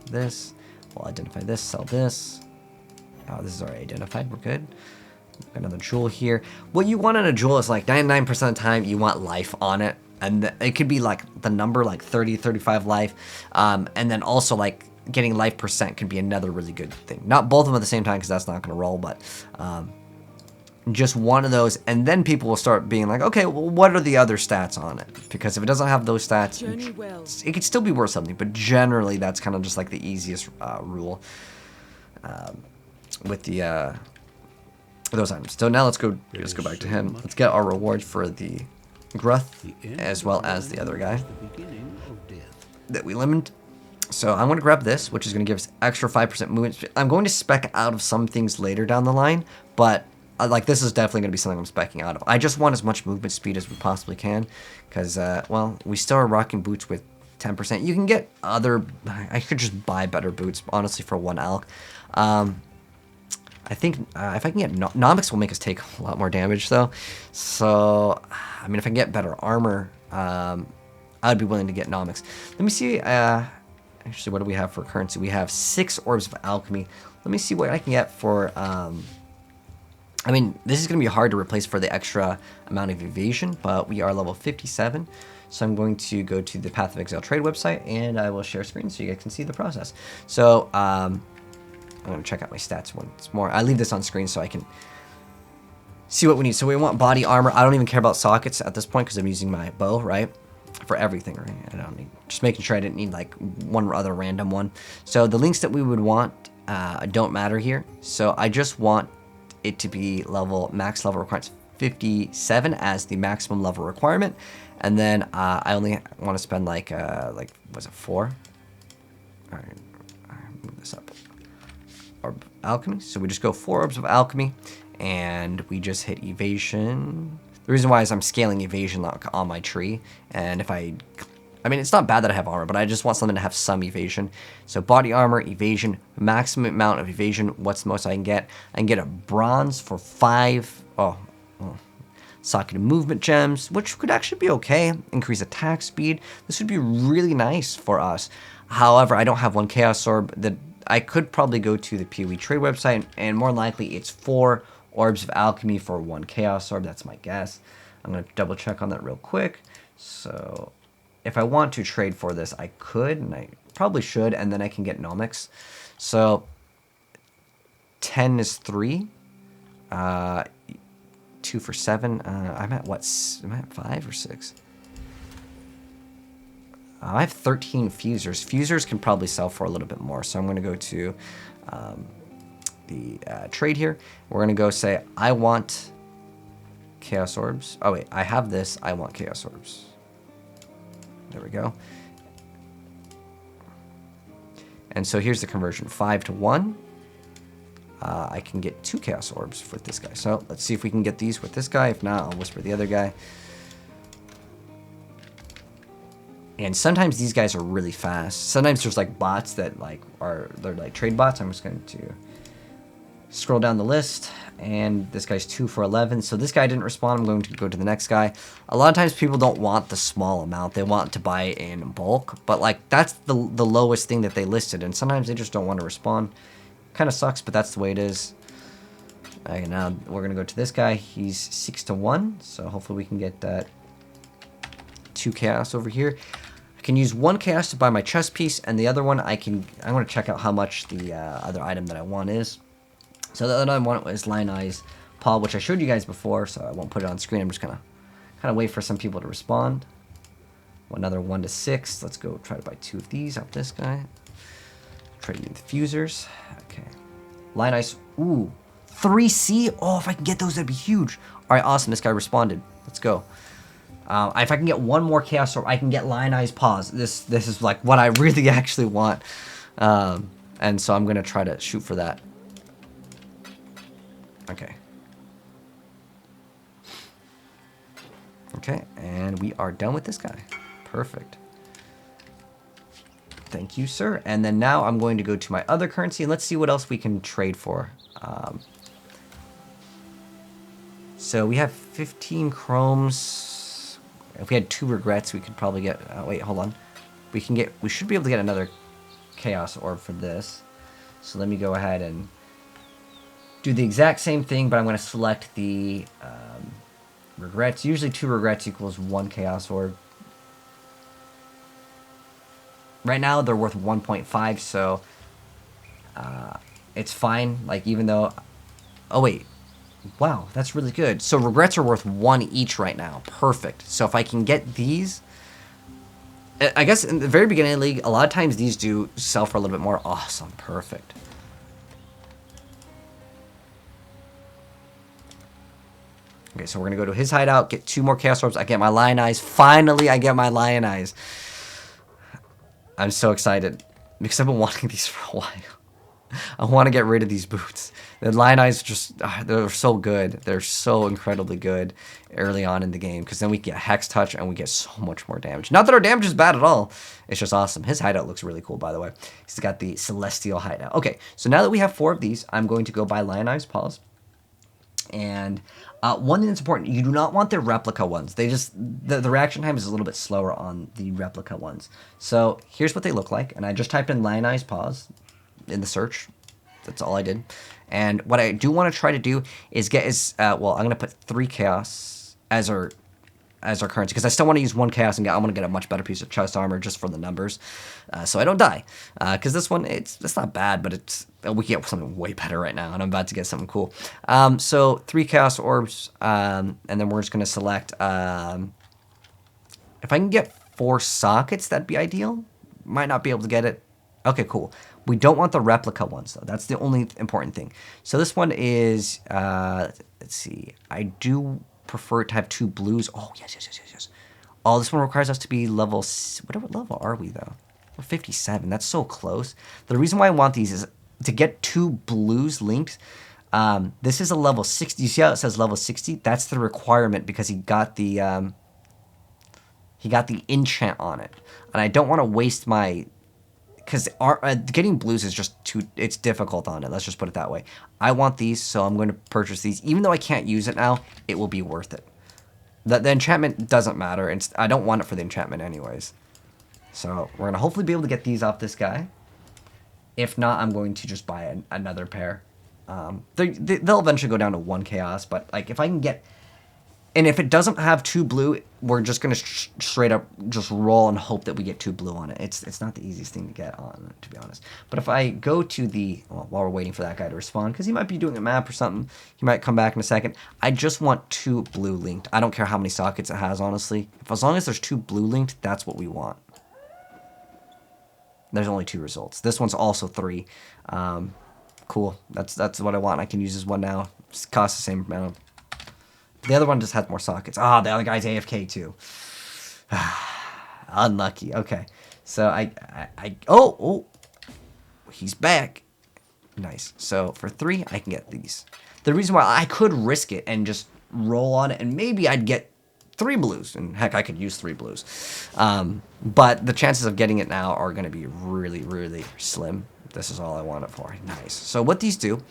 this. We'll identify this, sell this. Oh, this is already identified. We're good. Another jewel here. What you want in a jewel is like 99% of the time you want life on it. And it could be like the number like 30, 35 life. And then also like getting life percent could be another really good thing. Not both of them at the same time because that's not going to roll. But just one of those. And then people will start being like, okay, well, what are the other stats on it? Because if it doesn't have those stats, it could still be worth something. But generally that's kind of just like the easiest rule. With the those items. So now let's go back to him. Let's get our rewards for the Gruth as well as the other guy that we limited. So I'm going to grab this, which is going to give us extra 5% movement speed. I'm going to spec out of some things later down the line, but like this is definitely going to be something I'm specking out of. I just want as much movement speed as we possibly can because, well, we still are rocking boots with 10%. You can get other... I could just buy better boots, honestly, for 1 alch. I think if I can get... Nomics will make us take a lot more damage, though. So, I mean, if I can get better armor, I would be willing to get Nomics. Let me see... actually, what do we have for currency? We have 6 Orbs of Alchemy. Let me see what I can get for... I mean, this is going to be hard to replace for the extra amount of evasion, but we are level 57. So I'm going to go to the Path of Exile trade website, and I will share screen so you guys can see the process. So, I'm going to check out my stats once more. I leave this on screen so I can see what we need. So we want body armor. I don't even care about sockets at this point because I'm using my bow, right? For everything, right? I don't need, just making sure I didn't need like one other random one. So the links that we would want don't matter here. So I just want it to be max level requirements 57 as the maximum level requirement. And then I only want to spend like was it 4? All right, move this up. Orb of Alchemy. So we just go 4 Orbs of Alchemy, and we just hit evasion. The reason why is I'm scaling evasion on my tree, and if I mean, it's not bad that I have armor, but I just want something to have some evasion. So body armor, evasion, maximum amount of evasion. What's the most I can get? I can get a bronze for 5. Oh. socket and movement gems, which could actually be okay. Increase attack speed. This would be really nice for us. However, I don't have one Chaos Orb. That I could probably go to the PoE trade website, and more likely it's 4 Orbs of Alchemy for 1 Chaos Orb. That's my guess. I'm going to double check on that real quick. So if I want to trade for this, I could, and I probably should, and then I can get Nomics. So 10 is 3. 2 for 7. I'm at what? Am I at 5 or 6? I have 13 fusers. Fusers can probably sell for a little bit more, so I'm going to go to the trade here. We're going to go say, I want Chaos Orbs. Oh, wait, I have this. I want Chaos Orbs. There we go. And so here's the conversion, 5 to 1. I can get 2 Chaos Orbs with this guy. So let's see if we can get these with this guy. If not, I'll whisper the other guy. And sometimes these guys are really fast. Sometimes there's like bots that they're like trade bots. I'm just going to scroll down the list, and this guy's 2 for 11. So this guy didn't respond. I'm going to go to the next guy. A lot of times people don't want the small amount. They want to buy in bulk, but like that's the lowest thing that they listed, and sometimes they just don't want to respond. Kind of sucks, but that's the way it is. Okay, now we're gonna go to this guy. He's 6 to 1, so hopefully we can get that 2 chaos over here. I can use 1 chaos to buy my chest piece, and the other one I want to check out how much the other item that I want is. So the other one is Lion Eyes Paw, which I showed you guys before, so I won't put it on screen. I'm just gonna kind of wait for some people to respond. Another 1 to 6. Let's go try to buy 2 of these off this guy. Trading the fusers. Okay. Lion Eyes. Ooh. 3C. Oh, if I can get those, that'd be huge. All right, awesome. This guy responded. Let's go. If I can get 1 more Chaos Orb, I can get Lion Eyes Paws. This is like what I really actually want. And so I'm going to try to shoot for that. Okay. Okay, and we are done with this guy. Perfect. Thank you, sir. And then now I'm going to go to my other currency, and let's see what else we can trade for. So we have 15 chromes. If we had 2 regrets, we could probably get... wait, hold on. We should be able to get another Chaos Orb for this. So let me go ahead and do the exact same thing, but I'm going to select the regrets. Usually 2 regrets equals 1 Chaos Orb. Right now, they're worth 1.5, so it's fine. Like, even though... Oh, wait. Wow, that's really good. So regrets are worth 1 each right now. Perfect. So if I can get these... I guess in the very beginning of the league, a lot of times these do sell for a little bit more. Awesome. Perfect. Okay, so we're going to go to his hideout, get 2 more Chaos Orbs. I get my Lion Eyes. Finally, I get my Lion Eyes. I'm so excited because I've been wanting these for a while. I want to get rid of these boots. The Lion Eyes just, they're so good. They're so incredibly good early on in the game because then we get Hex Touch and we get so much more damage. Not that our damage is bad at all. It's just awesome. His hideout looks really cool, by the way. He's got the Celestial hideout. Okay, so now that we have 4 of these, I'm going to go buy Lion Eyes Paws. And one thing that's important, you do not want the replica ones. They just, the reaction time is a little bit slower on the replica ones. So here's what they look like. And I just typed in Lion Eyes Paws in the search. That's all I did. And what I do want to try to do is get well, I'm going to put 3 chaos as our currency, because I still want to use 1 chaos and I want to get a much better piece of chest armor just for the numbers, so I don't die. Because this one, it's not bad, but we can get something way better right now, and I'm about to get something cool. So 3 chaos orbs, and then we're just going to select. If I can get 4 sockets, that'd be ideal. Might not be able to get it. Okay, cool. We don't want the replica ones, though. That's the only important thing. So this one is, let's see. I do prefer to have 2 blues. Oh, yes. Oh, this one requires us to be level... What level are we, though? We're 57. That's so close. The reason why I want these is to get 2 blues linked. This is a level 60. You see how it says level 60? That's the requirement because he got the enchant on it. And I don't want to waste my... Because getting blues is just it's difficult on it. Let's just put it that way. I want these, so I'm going to purchase these. Even though I can't use it now, it will be worth it. The enchantment doesn't matter. I don't want it for the enchantment anyways. So we're going to hopefully be able to get these off this guy. If not, I'm going to just buy another pair. They'll eventually go down to 1 chaos, but like if I can get... And if it doesn't have 2 blue, we're just going to straight up just roll and hope that we get 2 blue on it. It's not the easiest thing to get on, to be honest. But if I go to the... Well, while we're waiting for that guy to respond, because he might be doing a map or something. He might come back in a second. I just want 2 blue linked. I don't care how many sockets it has, honestly. As long as there's 2 blue linked, that's what we want. There's only 2 results. This one's also 3. Cool. That's what I want. I can use this one now. Just costs the same amount. The other one just has more sockets. Ah, the other guy's AFK too. Unlucky. Okay. So oh, he's back. Nice. So for 3, I can get these. The reason why I could risk it and just roll on it, and maybe I'd get 3 blues, and heck, I could use 3 blues. But the chances of getting it now are going to be really, really slim. This is all I want it for. Nice. So what these do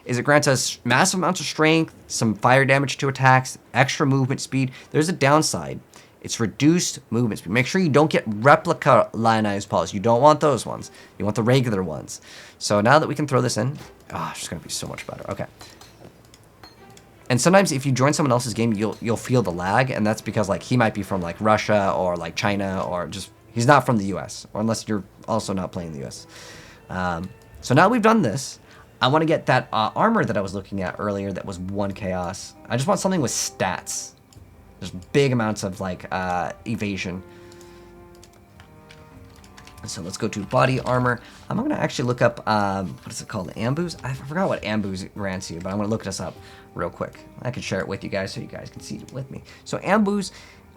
is it grants us massive amounts of strength, some fire damage to attacks, extra movement speed. There's a downside. It's reduced movement speed. Make sure you don't get replica lionized paws. You don't want those ones. You want the regular ones. So now that we can throw this in, it's just going to be so much better. Okay. And sometimes if you join someone else's game, you'll feel the lag, and that's because like he might be from like Russia or like China, or just he's not from the US, or unless you're also not playing the US. So now we've done this, I want to get that armor that I was looking at earlier that was 1 chaos. I just want something with stats. Just big amounts of like evasion. So let's go to body armor. I'm going to actually look up, what is it called? Ambu's? I forgot what Ambu's grants you, but I'm going to look this up real quick. I can share it with you guys so you guys can see it with me. So Ambu's,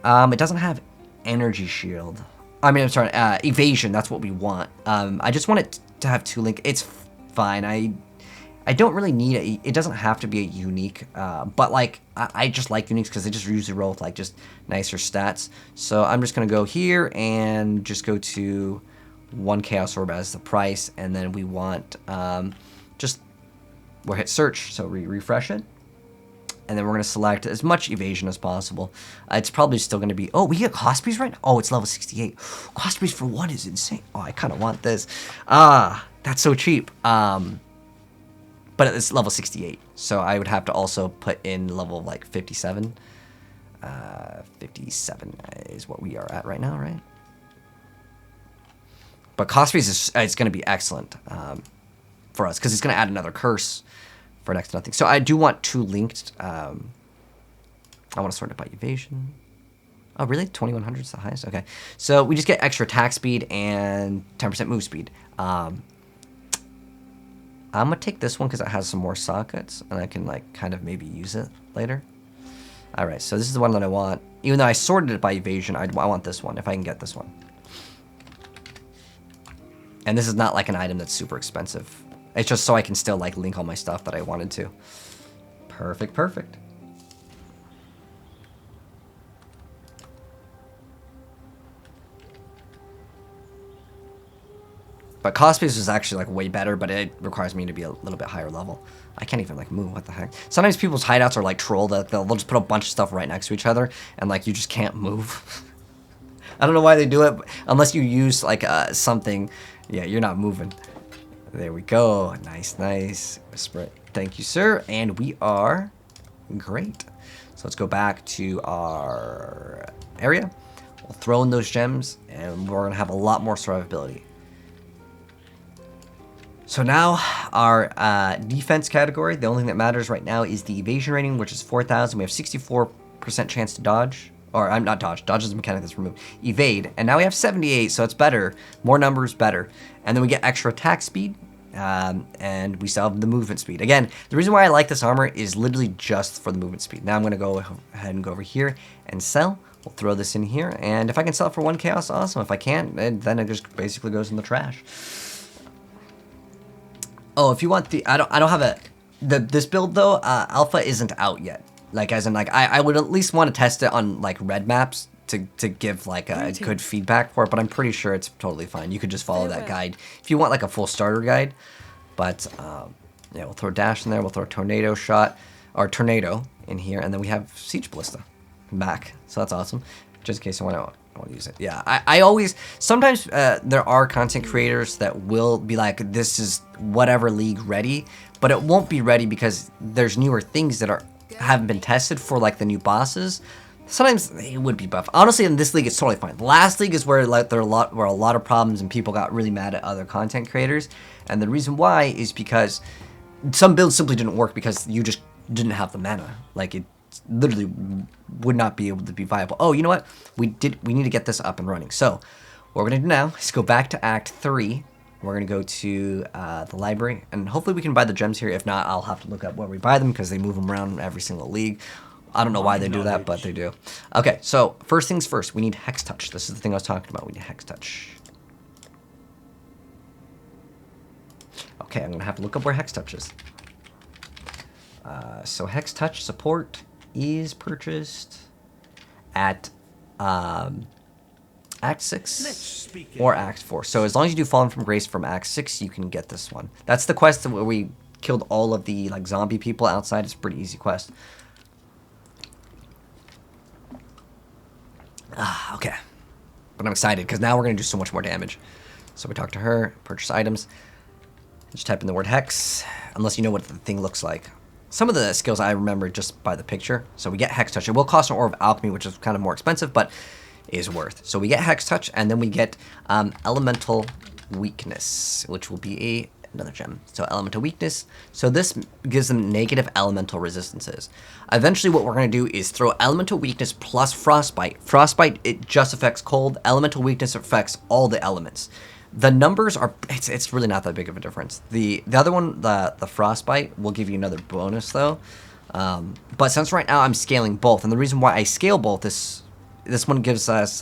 it doesn't have energy shield. I mean, I'm sorry, evasion, that's what we want. I just want it to have 2 link. It's fine. I don't really need it doesn't have to be a unique, but like I just like uniques because they just usually roll with like just nicer stats. So I'm just gonna go here and just go to 1 chaos orb as the price, and then we want we'll hit search, so refresh it, and then we're gonna select as much evasion as possible. It's probably still gonna be, we get cost piece right now. Oh, it's level 68. Cost piece for 1 is insane. Oh, I kind of want this. That's so cheap. But it's level 68, so I would have to also put in level like 57. 57 is what we are at right now, right? But cost piece is going to be excellent for us because it's going to add another curse for next to nothing. So I do want 2 linked. I want to sort it by evasion. Oh, really? 2100 is the highest? Okay. So we just get extra attack speed and 10% move speed. I'm going to take this one because it has some more sockets, and I can like kind of maybe use it later. Alright, so this is the one that I want. Even though I sorted it by evasion, I want this one, if I can get this one. And this is not like an item that's super expensive. It's just so I can still like link all my stuff that I wanted to. Perfect, perfect. But cost piece is actually like way better, but it requires me to be a little bit higher level. I can't even like move, what the heck. Sometimes people's hideouts are like troll, that they'll just put a bunch of stuff right next to each other, and like you just can't move. I don't know why they do it, unless you use like something. Yeah, you're not moving. There we go. Nice, nice. Seperate. Thank you, sir. And we are great. So let's go back to our area. We'll throw in those gems, and we're gonna have a lot more survivability. So now our defense category, the only thing that matters right now is the evasion rating, which is 4,000. We have 64% chance to dodge, or I'm not dodge. Dodge is a mechanic that's removed. Evade, and now we have 78, so it's better. More numbers, better. And then we get extra attack speed, and we still have the movement speed. Again, the reason why I like this armor is literally just for the movement speed. Now I'm going to go ahead and go over here and sell. We'll throw this in here, and if I can sell it for 1 chaos, awesome. If I can't, then it just basically goes in the trash. Oh, if you want the, I don't have this build though, alpha isn't out yet. Like as in like, I would at least want to test it on like red maps to give like a good feedback for it, but I'm pretty sure it's totally fine. You could just follow that guide if you want like a full starter guide. But yeah, we'll throw dash in there. We'll throw tornado shot or tornado in here, and then we have siege ballista. back. So that's awesome. Just in case I want to use it. Yeah, I always, sometimes there are content creators that will be like, this is whatever league ready, but it won't be ready because there's newer things that haven't been tested for, like the new bosses. Sometimes it would be buff. Honestly, in this league, it's totally fine. The last league is where like there were a lot of problems and people got really mad at other content creators. And the reason why is because some builds simply didn't work because you just didn't have the mana. Like it literally would not be able to be viable. Oh, you know what? We need to get this up and running. So what we're gonna do now is go back to Act 3. We're gonna go to the library, and hopefully we can buy the gems here. If not, I'll have to look up where we buy them because they move them around in every single league. I don't know why they do that, but they do. Okay, so first things first, we need Hex Touch. This is the thing I was talking about. We need Hex Touch. Okay, I'm gonna have to look up where Hex Touch is. So Hex Touch support is purchased at Act 6 or Act 4. So as long as you do Fallen from Grace from Act 6, you can get this one. That's the quest where we killed all of the like zombie people outside. It's a pretty easy quest. Okay. But I'm excited because now we're going to do so much more damage. So we talk to her, purchase items. Just type in the word Hex, unless you know what the thing looks like. Some of the skills I remember just by the picture. So we get Hex Touch. It will cost an Ore of Alchemy, which is kind of more expensive, but is worth. So we get Hex Touch, and then we get Elemental Weakness, which will be another gem. So Elemental Weakness. So this gives them negative elemental resistances. Eventually what we're going to do is throw Elemental Weakness plus Frostbite. Frostbite, it just affects cold. Elemental Weakness affects all the elements. The numbers are, it's really not that big of a difference. The other one, the Frostbite, will give you another bonus though. But since right now I'm scaling both, and the reason why I scale both is this one gives us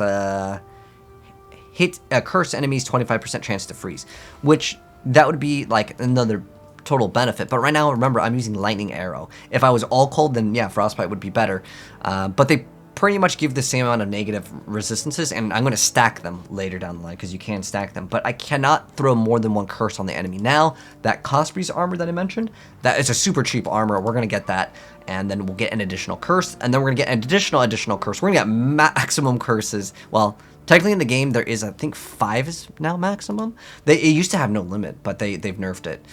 hit curse enemies 25% chance to freeze, which that would be like another total benefit. But right now, remember, I'm using Lightning Arrow. If I was all cold, then yeah, Frostbite would be better. But they pretty much give the same amount of negative resistances, and I'm going to stack them later down the line because you can stack them. But I cannot throw more than one curse on the enemy. Now, that Cosprey's armor that I mentioned, that is a super cheap armor. We're going to get that, and then we'll get an additional curse, and then we're going to get an additional curse. We're going to get maximum curses. Well, technically in the game, there is, I think, 5 is now maximum. It used to have no limit, but they've nerfed it.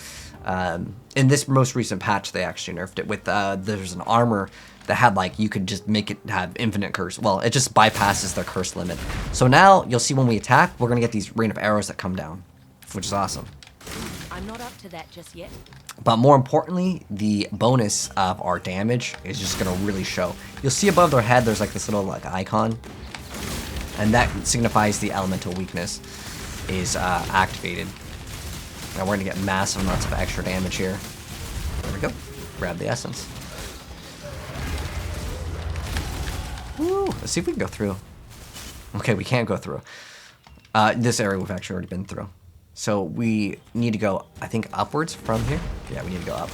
In this most recent patch, they actually nerfed it with, there's an armor that had, like, you could just make it have infinite curse. Well, it just bypasses their curse limit. So now, you'll see when we attack, we're going to get these rain of arrows that come down, which is awesome. I'm not up to that just yet. But more importantly, the bonus of our damage is just going to really show. You'll see above their head, there's like this little like icon, and that signifies the elemental weakness is activated. Now we're going to get massive amounts of extra damage here. There we go. Grab the essence. Woo! Let's see if we can go through. Okay, we can't go through. This area we've actually already been through. So we need to go, I think, upwards from here. Yeah, we need to go up.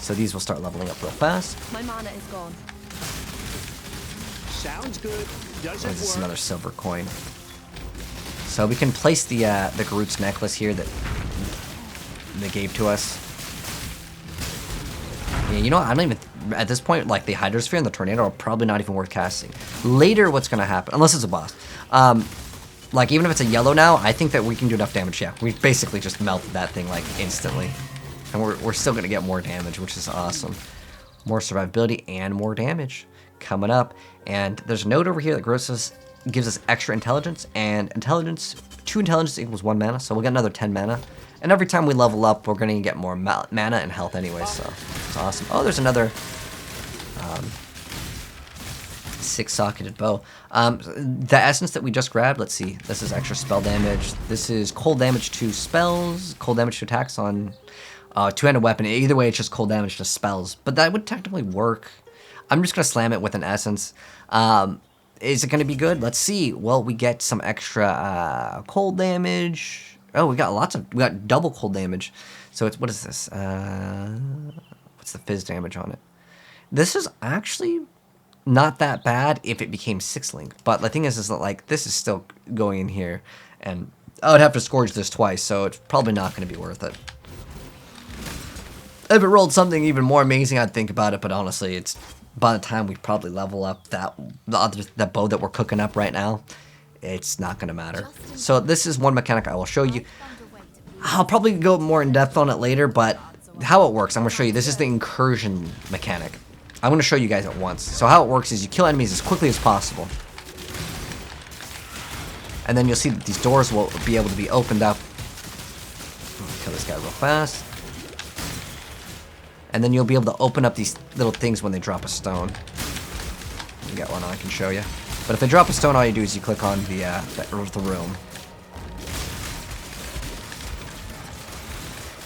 So these will start leveling up real fast. My mana is gone. Sounds good. Doesn't This is work. another silver coin. So we can place the Garut's necklace here that they gave to us. Yeah, you know what? I don't even, at this point, like the Hydrosphere and the Tornado are probably not even worth casting. Later, what's going to happen, unless it's a boss, like even if it's a yellow now, I think that we can do enough damage. Yeah, we basically just melted that thing like instantly. And we're still going to get more damage, which is awesome. More survivability and more damage coming up. And there's a note over here that gives us extra intelligence, and intelligence, 2 intelligence equals 1 mana, so we'll get another 10 mana. And every time we level up, we're going to get more mana and health anyway, so it's awesome. Oh, there's another 6-socketed bow. The essence that we just grabbed, let's see, this is extra spell damage. This is cold damage to spells, cold damage to attacks on two-handed weapon. Either way, it's just cold damage to spells, but that would technically work. I'm just going to slam it with an essence. Is it going to be good? Let's see. Well, we get some extra cold damage. Oh, we got double cold damage. So it's, what is this? What's the fizz damage on it? This is actually not that bad if it became 6-link. But the thing is that like this is still going in here, and I would have to scourge this twice, so it's probably not going to be worth it. If it rolled something even more amazing, I'd think about it, but honestly, it's by the time we probably level up that bow that we're cooking up right now, it's not going to matter. So this is one mechanic I will show you. I'll probably go more in depth on it later, but how it works, I'm going to show you. This is the incursion mechanic. I'm going to show you guys at once. So how it works is you kill enemies as quickly as possible. And then you'll see that these doors will be able to be opened up. Kill this guy real fast. And then you'll be able to open up these little things when they drop a stone. You got one I can show you. But if they drop a stone, all you do is you click on the room.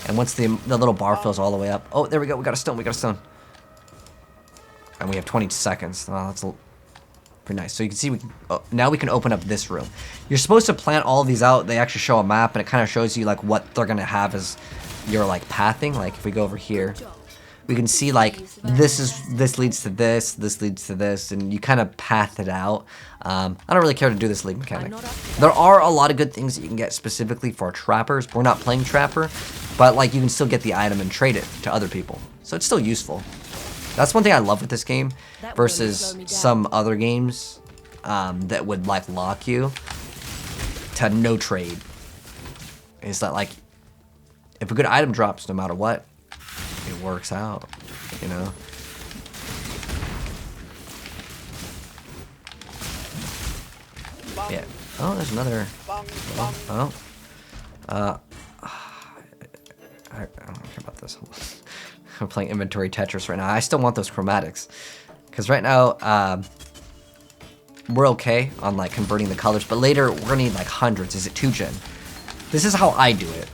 And once the little bar fills all the way up... Oh, there we go. We got a stone. We got a stone. And we have 20 seconds. Oh, that's pretty nice. So you can see now we can open up this room. You're supposed to plant all of these out. They actually show a map, and it kind of shows you like what they're going to have as your like pathing. Like if we go over here, we can see like this leads to this leads to this, and you kind of path it out. I don't really care to do this league mechanic. There are a lot of good things that you can get specifically for trappers. We're not playing trapper, but like you can still get the item and trade it to other people, so it's still useful. That's one thing I love with this game versus some other games that would like lock you to no trade. Is that like if a good item drops, no matter what, it works out, you know. Yeah. Oh, there's another. Oh. I don't care about this. I'm playing inventory Tetris right now. I still want those chromatics, because right now we're okay on like converting the colors, but later we're gonna need like hundreds. Is it 2-gen? This is how I do it.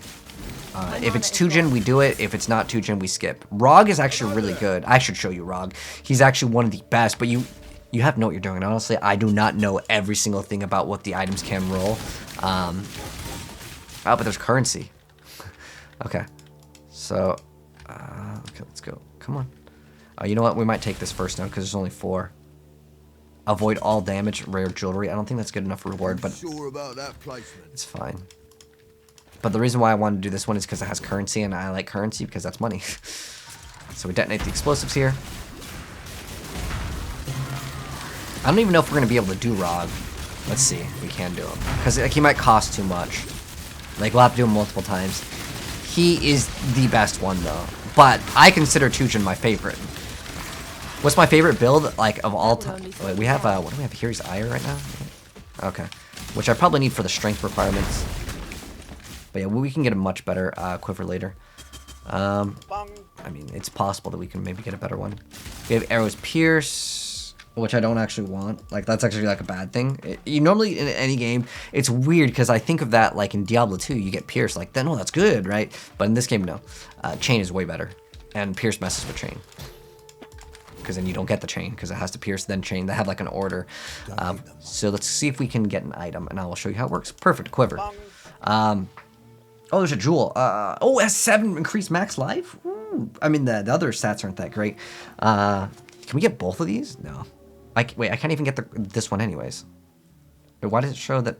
If it's 2-gen, we do it. If it's not 2-gen, we skip. Rog is actually really good. I should show you Rog. He's actually one of the best, but you have to know what you're doing. Honestly, I do not know every single thing about what the items can roll. Oh, but there's currency. Okay. So, okay, let's go. Come on. You know what? We might take this first now because there's only 4. Avoid all damage, rare jewelry. I don't think that's good enough reward, but it's fine. But the reason why I wanted to do this one is because it has currency, and I like currency because that's money. So we detonate the explosives here. I don't even know if we're going to be able to do Rog. Let's see if we can do him. Because like, he might cost too much. Like, we'll have to do him multiple times. He is the best one, though. But I consider 2-gen my favorite. What's my favorite build, like, of all time? Wait, we have, what do we have here? He's Ire right now? Okay. Which I probably need for the strength requirements. But yeah, we can get a much better quiver later. I mean, it's possible that we can maybe get a better one. We have Arrows Pierce, which I don't actually want. Like, that's actually like a bad thing. You normally, in any game, it's weird because I think of that like in Diablo 2, you get Pierce. Like, no, that's good, right? But in this game, no. Chain is way better. And Pierce messes with Chain. Because then you don't get the Chain because it has to Pierce, then Chain. They have like an order. So let's see if we can get an item, and I will show you how it works. Perfect, quiver. Oh, there's a jewel. Oh, it has 7 increased max life? Ooh. I mean, the other stats aren't that great. Can we get both of these? No. Wait, I can't even get this one anyways. Wait, why does it show that?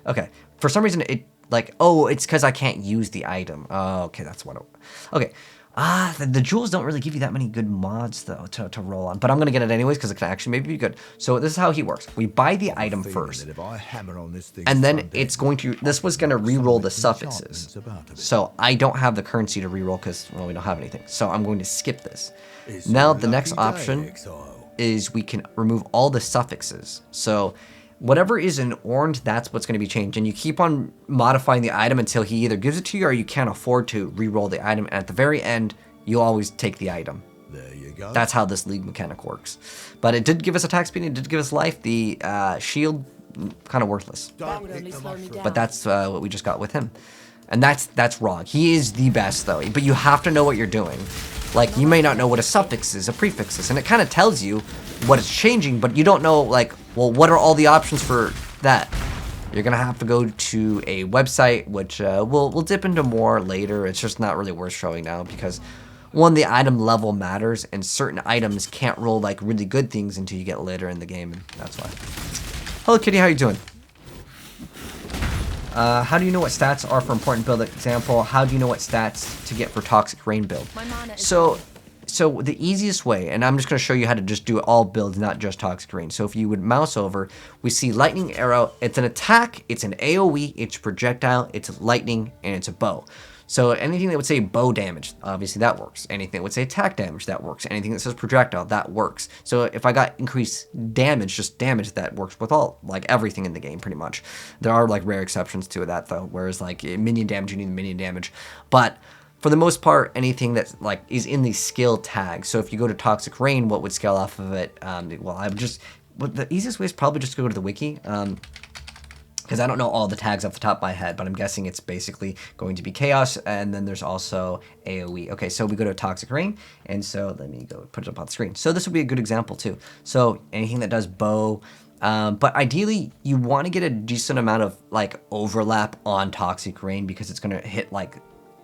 Okay. For some reason, oh, it's because I can't use the item. Oh, okay, that's what it... Okay. The jewels don't really give you that many good mods, though, to roll on. But I'm going to get it anyways, because it can actually maybe be good. So this is how he works. We buy the item first. And then it's going to... This was going to re-roll the suffixes. So I don't have the currency to re-roll, because, well, we don't have anything. So I'm going to skip this. Now, the next option is we can remove all the suffixes. So... whatever is in orange, that's what's going to be changed. And you keep on modifying the item until he either gives it to you or you can't afford to re-roll the item. And at the very end, you'll always take the item. There you go. That's how this league mechanic works. But it did give us attack speed. It did give us life. The shield, kind of worthless. But that's what we just got with him. And that's Rog. He is the best, though. But you have to know what you're doing. Like, you may not know what a suffix is, a prefix is. And it kind of tells you what it's changing, but you don't know, like, well, what are all the options for that? You're going to have to go to a website, which we'll dip into more later. It's just not really worth showing now because, one, the item level matters, and certain items can't roll, like, really good things until you get later in the game, and that's why. Hello, Kitty. How you doing? How do you know what stats are for important build? Example, how do you know what stats to get for Toxic Rain build? So so the easiest way, and I'm just going to show you how to just do all builds, not just Toxic Rain. So if you would mouse over, we see Lightning Arrow. It's an attack, it's an AoE, it's projectile, it's lightning, and it's a bow. So anything that would say bow damage, obviously that works. Anything that would say attack damage, that works. Anything that says projectile, that works. So if I got increased damage, just damage, that works with all, like everything in the game pretty much. There are like rare exceptions to that though, whereas like minion damage, you need minion damage. But for the most part, anything that like is in the skill tag. So if you go to Toxic Rain, what would scale off of it? Well, I would just, the easiest way is probably just to go to the wiki. Because I don't know all the tags off the top of my head, but I'm guessing it's basically going to be Chaos, and then there's also AoE. Okay, so we go to Toxic Rain, and so let me go put it up on the screen. So this would be a good example too. So anything that does bow, but ideally you want to get a decent amount of like overlap on Toxic Rain because it's going to hit like,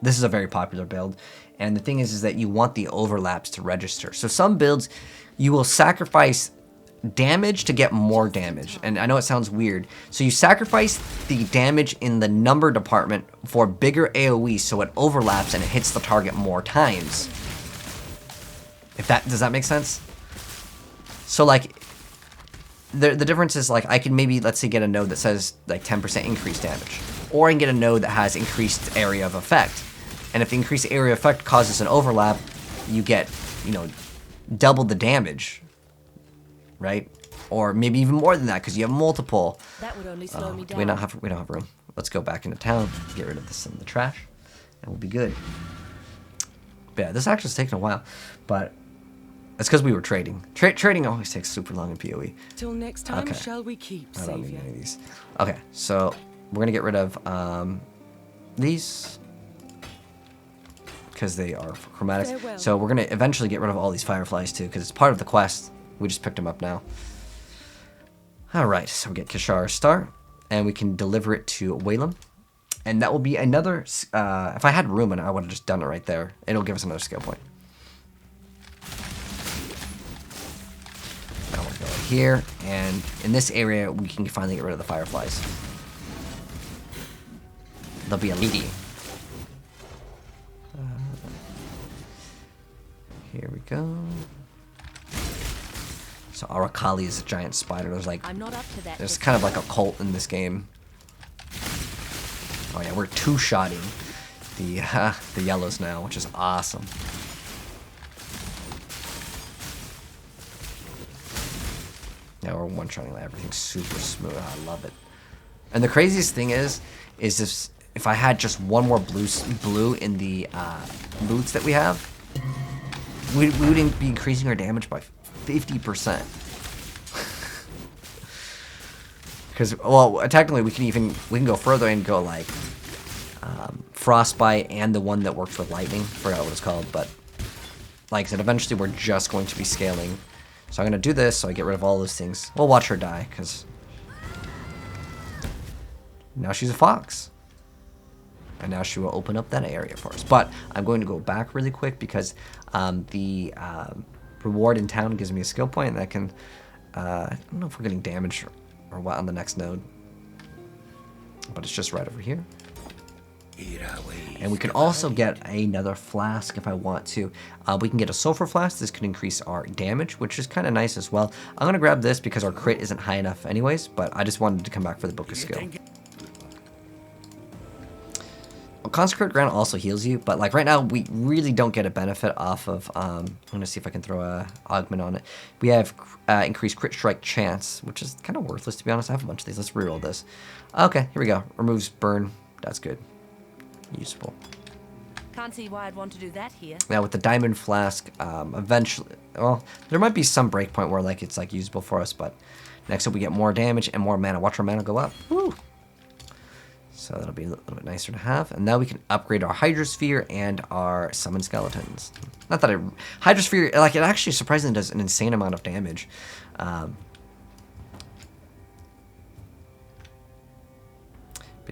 this is a very popular build, and the thing is that you want the overlaps to register. So some builds, you will sacrifice damage to get more damage, and I know it sounds weird. So you sacrifice the damage in the number department for bigger AoE, so it overlaps and it hits the target more times. If that does that make sense? So like the difference is like I can maybe, let's say, get a node that says like 10% increased damage, or I can get a node that has increased area of effect. And if the increased area of effect causes an overlap, you get, you know, double the damage. Right? Or maybe even more than that because you have multiple. That would only slow me down. We don't have room. Let's go back into town, get rid of this in the trash, and we'll be good. But yeah, this actually has taken a while, but it's because we were trading. Trading always takes super long in PoE. Till next time, Okay. shall we keep, I don't need Savior? any of these. Okay, so we're gonna get rid of these because they are for chromatics. Farewell. So we're gonna eventually get rid of all these fireflies too because it's part of the quest. We just picked them up now. Alright, so we get Kishara Star, and we can deliver it to Whalem. And that will be another, if I had room, and I would have just done it right there. It'll give us another skill point. Now we'll go here, and in this area, we can finally get rid of the fireflies. There'll be a lady. Here we go. So Arakali is a giant spider. There's like, I'm not up to that. there's kind of like a cult in this game. Oh yeah, we're two-shotting the yellows now, which is awesome. Yeah, we're one-shotting everything super smooth. Oh, I love it. And the craziest thing is if I had just one more blue in the boots that we have, we wouldn't be increasing our damage by 50%. Because, well, technically we can go further and go like Frostbite and the one that works with lightning. Forgot what it's called, but like I said, eventually we're just going to be scaling. So I'm gonna do this so I get rid of all those things. We'll watch her die because now she's a fox. And now she will open up that area for us. But I'm going to go back really quick because the reward in town gives me a skill point that can, I don't know if we're getting damage or what on the next node. But it's just right over here. And we can also get another flask if I want to. We can get a sulfur flask. This can increase our damage, which is kind of nice as well. I'm going to grab this because our crit isn't high enough anyways, but I just wanted to come back for the Book of Skill. Consecrate Ground also heals you, but like right now we really don't get a benefit off of, I'm going to see if I can throw a augment on it. We have increased crit strike chance, which is kind of worthless to be honest. I have a bunch of these. Let's reroll this. Okay, here we go. Removes burn. That's good. Useful. Can't see why I'd want to do that here. Now with the diamond flask, eventually, well, there might be some breakpoint where like it's like usable for us, but next up we get more damage and more mana. Watch our mana go up. Woo! So that'll be a little bit nicer to have. And now we can upgrade our Hydrosphere and our Summon Skeletons. Not that Hydrosphere, like it actually surprisingly does an insane amount of damage. But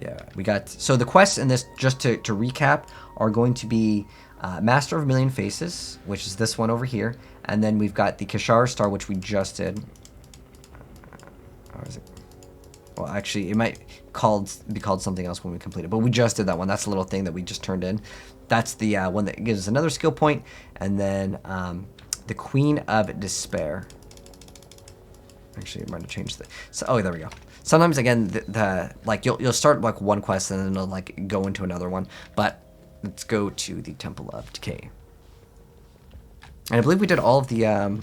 yeah, we got, so the quests in this, just to recap, are going to be Master of a Million Faces, which is this one over here. And then we've got the Kishara Star, which we just did. Or is it? Well, actually, it might be called something else when we complete it. But we just did that one. That's the little thing that we just turned in. That's the one that gives us another skill point. And then the Queen of Despair. Actually, I'm going to change the... So, oh, there we go. Sometimes, again, the like you'll start like one quest and then it'll like go into another one. But let's go to the Temple of Decay. And I believe we did all of the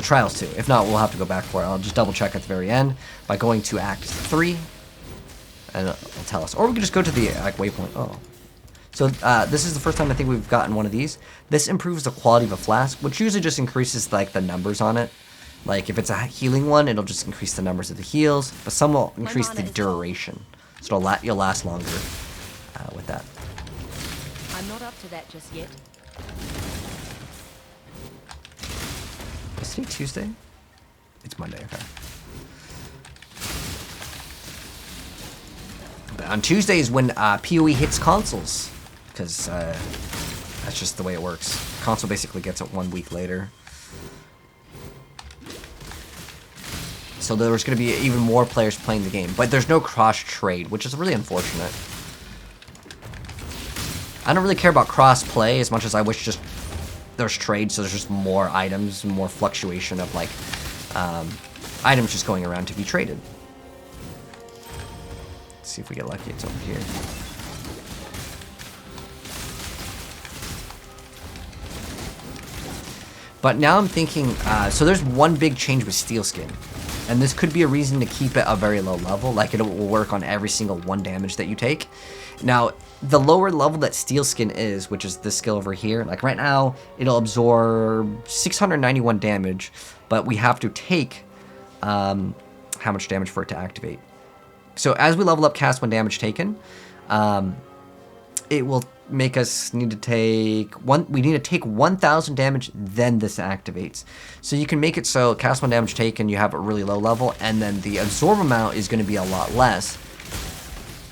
trials too. If not, we'll have to go back for it. I'll just double check at the very end by going to Act 3. And it'll tell us. Or we can just go to the like waypoint. Oh. So this is the first time I think we've gotten one of these. This improves the quality of a flask, which usually just increases like the numbers on it. Like if it's a healing one, it'll just increase the numbers of the heals, but some will increase the duration. So you'll last longer with that. I'm not up to that just yet. Is today Tuesday? It's Monday, okay. But on Tuesdays when PoE hits consoles, because that's just the way it works. Console basically gets it 1 week later. So there's going to be even more players playing the game. But there's no cross-trade, which is really unfortunate. I don't really care about cross-play as much as I wish just there's trade, so there's just more items, more fluctuation of, like, items just going around to be traded. Let's see if we get lucky. It's over here. But now I'm thinking, so there's one big change with Steel Skin. And this could be a reason to keep it a very low level, like it will work on every single 1 damage that you take. Now, the lower level that Steel Skin is, which is this skill over here, like right now, it'll absorb 691 damage, but we have to take how much damage for it to activate. So as we level up cast 1 damage taken, it will make us need to take we need to take 1,000 damage, then this activates. So you can make it so cast 1 damage taken, you have a really low level, and then the absorb amount is going to be a lot less.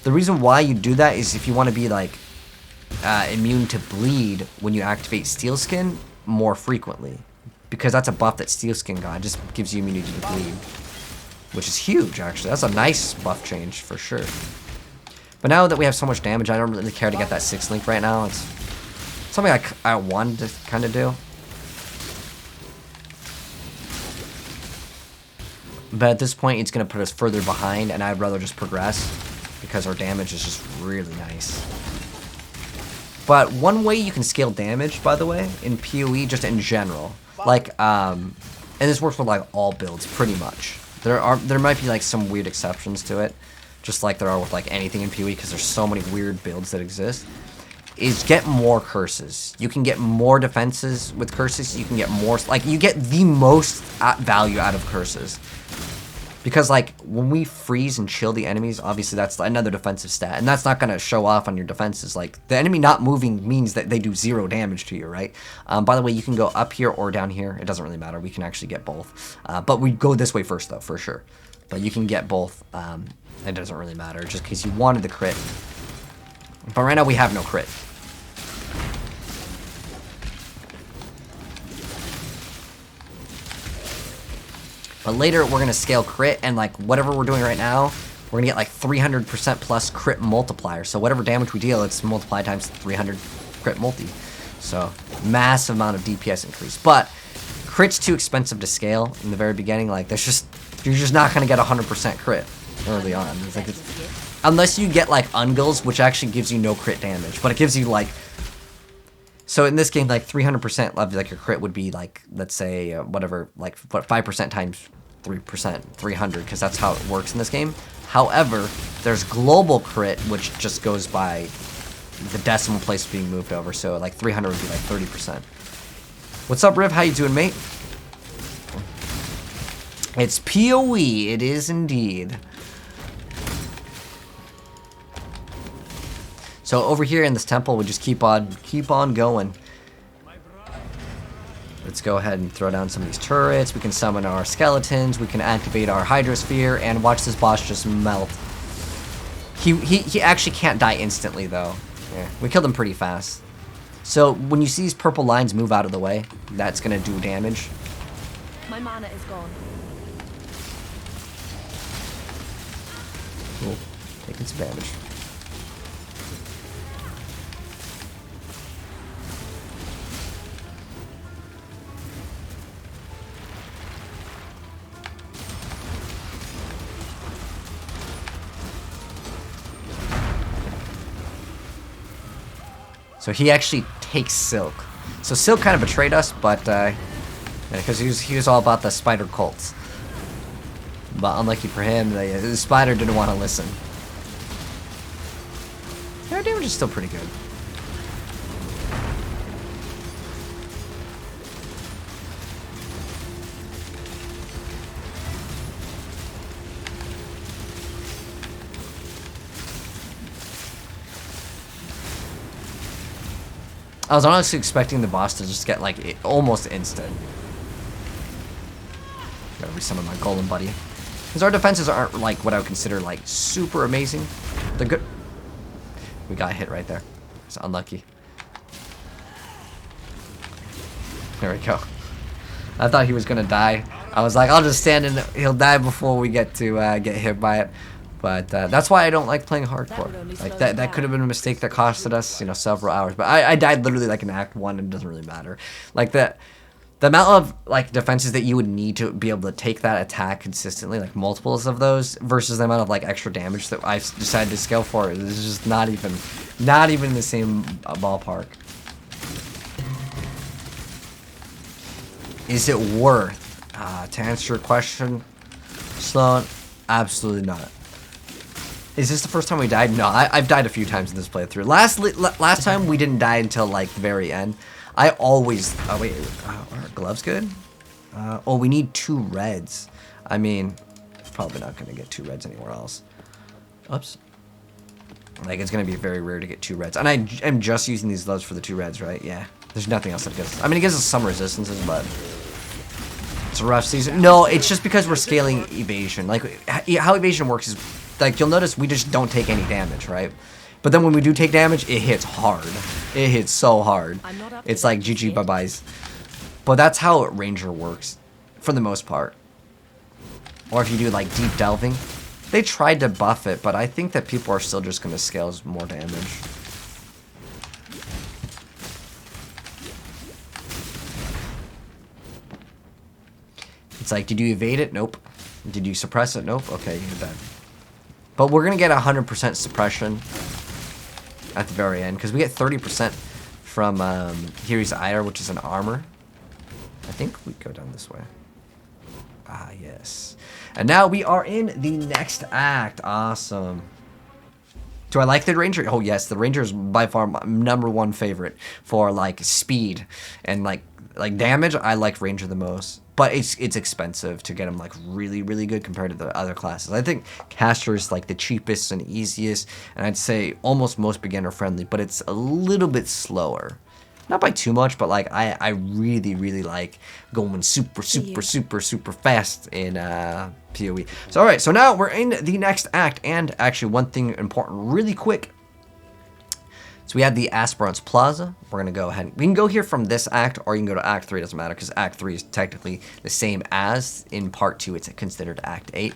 The reason why you do that is if you want to be like immune to bleed when you activate Steel Skin more frequently, because that's a buff that Steel Skin got. It just gives you immunity to bleed, which is huge actually. That's a nice buff change for sure. But now that we have so much damage, I don't really care to get that 6th link right now. It's something I wanted to kind of do. But at this point, it's going to put us further behind, and I'd rather just progress because our damage is just really nice. But one way you can scale damage, by the way, in PoE, just in general, like, and this works with like all builds pretty much. There might be like some weird exceptions to it, just like there are with like anything in PoE, because there's so many weird builds that exist, is get more curses. You can get more defenses with curses. You can get more, like, you get the most value out of curses. Because, like, when we freeze and chill the enemies, obviously that's another defensive stat. And that's not going to show off on your defenses. Like, the enemy not moving means that they do 0 damage to you, right? By the way, you can go up here or down here. It doesn't really matter. We can actually get both. But we go this way first, though, for sure. But you can get both. It doesn't really matter, just because you wanted the crit. But right now we have no crit. But later we're going to scale crit, and like whatever we're doing right now, we're going to get like 300% plus crit multiplier. So whatever damage we deal, it's multiplied times 300 crit multi. So massive amount of DPS increase. But crit's too expensive to scale in the very beginning. Like you're just not going to get 100% crit early on. It's like unless you get like Ungles, which actually gives you no crit damage, but it gives you like, so in this game, like 300% of like your crit would be like, let's say whatever, like what, 5% times 3%, 300, because that's how it works in this game. However, there's global crit, which just goes by the decimal place being moved over. So like 300 would be like 30%. What's up, Riv? How you doing, mate? It's PoE. It is indeed. So over here in this temple, we just keep on going. Let's go ahead and throw down some of these turrets. We can summon our skeletons. We can activate our hydrosphere and watch this boss just melt. He actually can't die instantly though. Yeah, we killed him pretty fast. So when you see these purple lines move out of the way, that's gonna do damage. My mana is gone. taking some damage. So he actually takes Silk. So Silk kind of betrayed us, but because he was all about the spider cults. But unlucky for him, the spider didn't want to listen. Our damage is still pretty good. I was honestly expecting the boss to just get like almost instant. Gotta resummon my golem buddy. Because our defenses aren't like what I would consider like super amazing. They're good. We got hit right there. It's unlucky. There we go. I thought he was gonna die. I was like, I'll just stand and he'll die before we get to get hit by it. But that's why I don't like playing hardcore. Like that could have been a mistake that costed us, you know, several hours. But I died literally like in Act 1 and it doesn't really matter. Like the amount of like defenses that you would need to be able to take that attack consistently, like multiples of those, versus the amount of like extra damage that I've decided to scale for, is just not even in the same ballpark. Is it worth? To answer your question, Sloan, absolutely not. Is this the first time we died? No, I've died a few times in this playthrough. Last time we didn't die until like the very end. I always. Oh wait, are gloves good? Oh, we need 2 reds. I mean, probably not gonna get 2 reds anywhere else. Oops. Like it's gonna be very rare to get 2 reds, and I am just using these gloves for the 2 reds, right? Yeah. There's nothing else that gives. I mean, it gives us some resistances, but it's a rough season. No, it's just because we're scaling evasion. Like how evasion works is. Like, you'll notice we just don't take any damage, right? But then when we do take damage, it hits hard. It hits so hard. It's like GG bye-byes. But that's how Ranger works, for the most part. Or if you do, like, deep delving. They tried to buff it, but I think that people are still just going to scale more damage. It's like, did you evade it? Nope. Did you suppress it? Nope. Okay, you're dead. But we're going to get 100% suppression at the very end. Because we get 30% from Hiri's Ire, which is an armor. I think we go down this way. Ah, yes. And now we are in the next act. Awesome. Do I like the Ranger? Oh, yes. The Ranger is by far my #1 favorite for, like, speed and, like damage. I like Ranger the most. But it's expensive to get him like really, really good compared to the other classes. I think Caster is like the cheapest and easiest, and I'd say almost most beginner friendly, but it's a little bit slower. Not by too much, but like I really, really like going super fast in PoE. So alright, so now we're in the next act, and actually one thing important really quick. So we had the Aspirant's Plaza. We're going to go ahead. We can go here from this act, or you can go to Act 3. It doesn't matter, because Act 3 is technically the same as in Part 2. It's considered Act 8.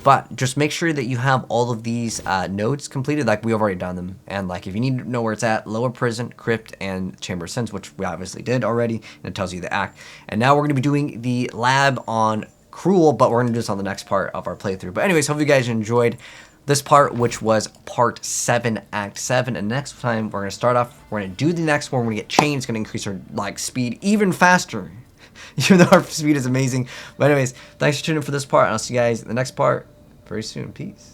But just make sure that you have all of these nodes completed. Like, we've already done them. And, like, if you need to know where it's at, Lower Prison, Crypt, and Chamber of Sins, which we obviously did already. And it tells you the act. And now we're going to be doing the lab on Cruel, but we're going to do this on the next part of our playthrough. But anyways, hope you guys enjoyed this part, which was part 7, act 7, and next time we're going to start off, we're going to do the next one, we're going to get chains, it's going to increase our, like, speed even faster, even though our speed is amazing. But anyways, thanks for tuning in for this part, and I'll see you guys in the next part very soon. Peace.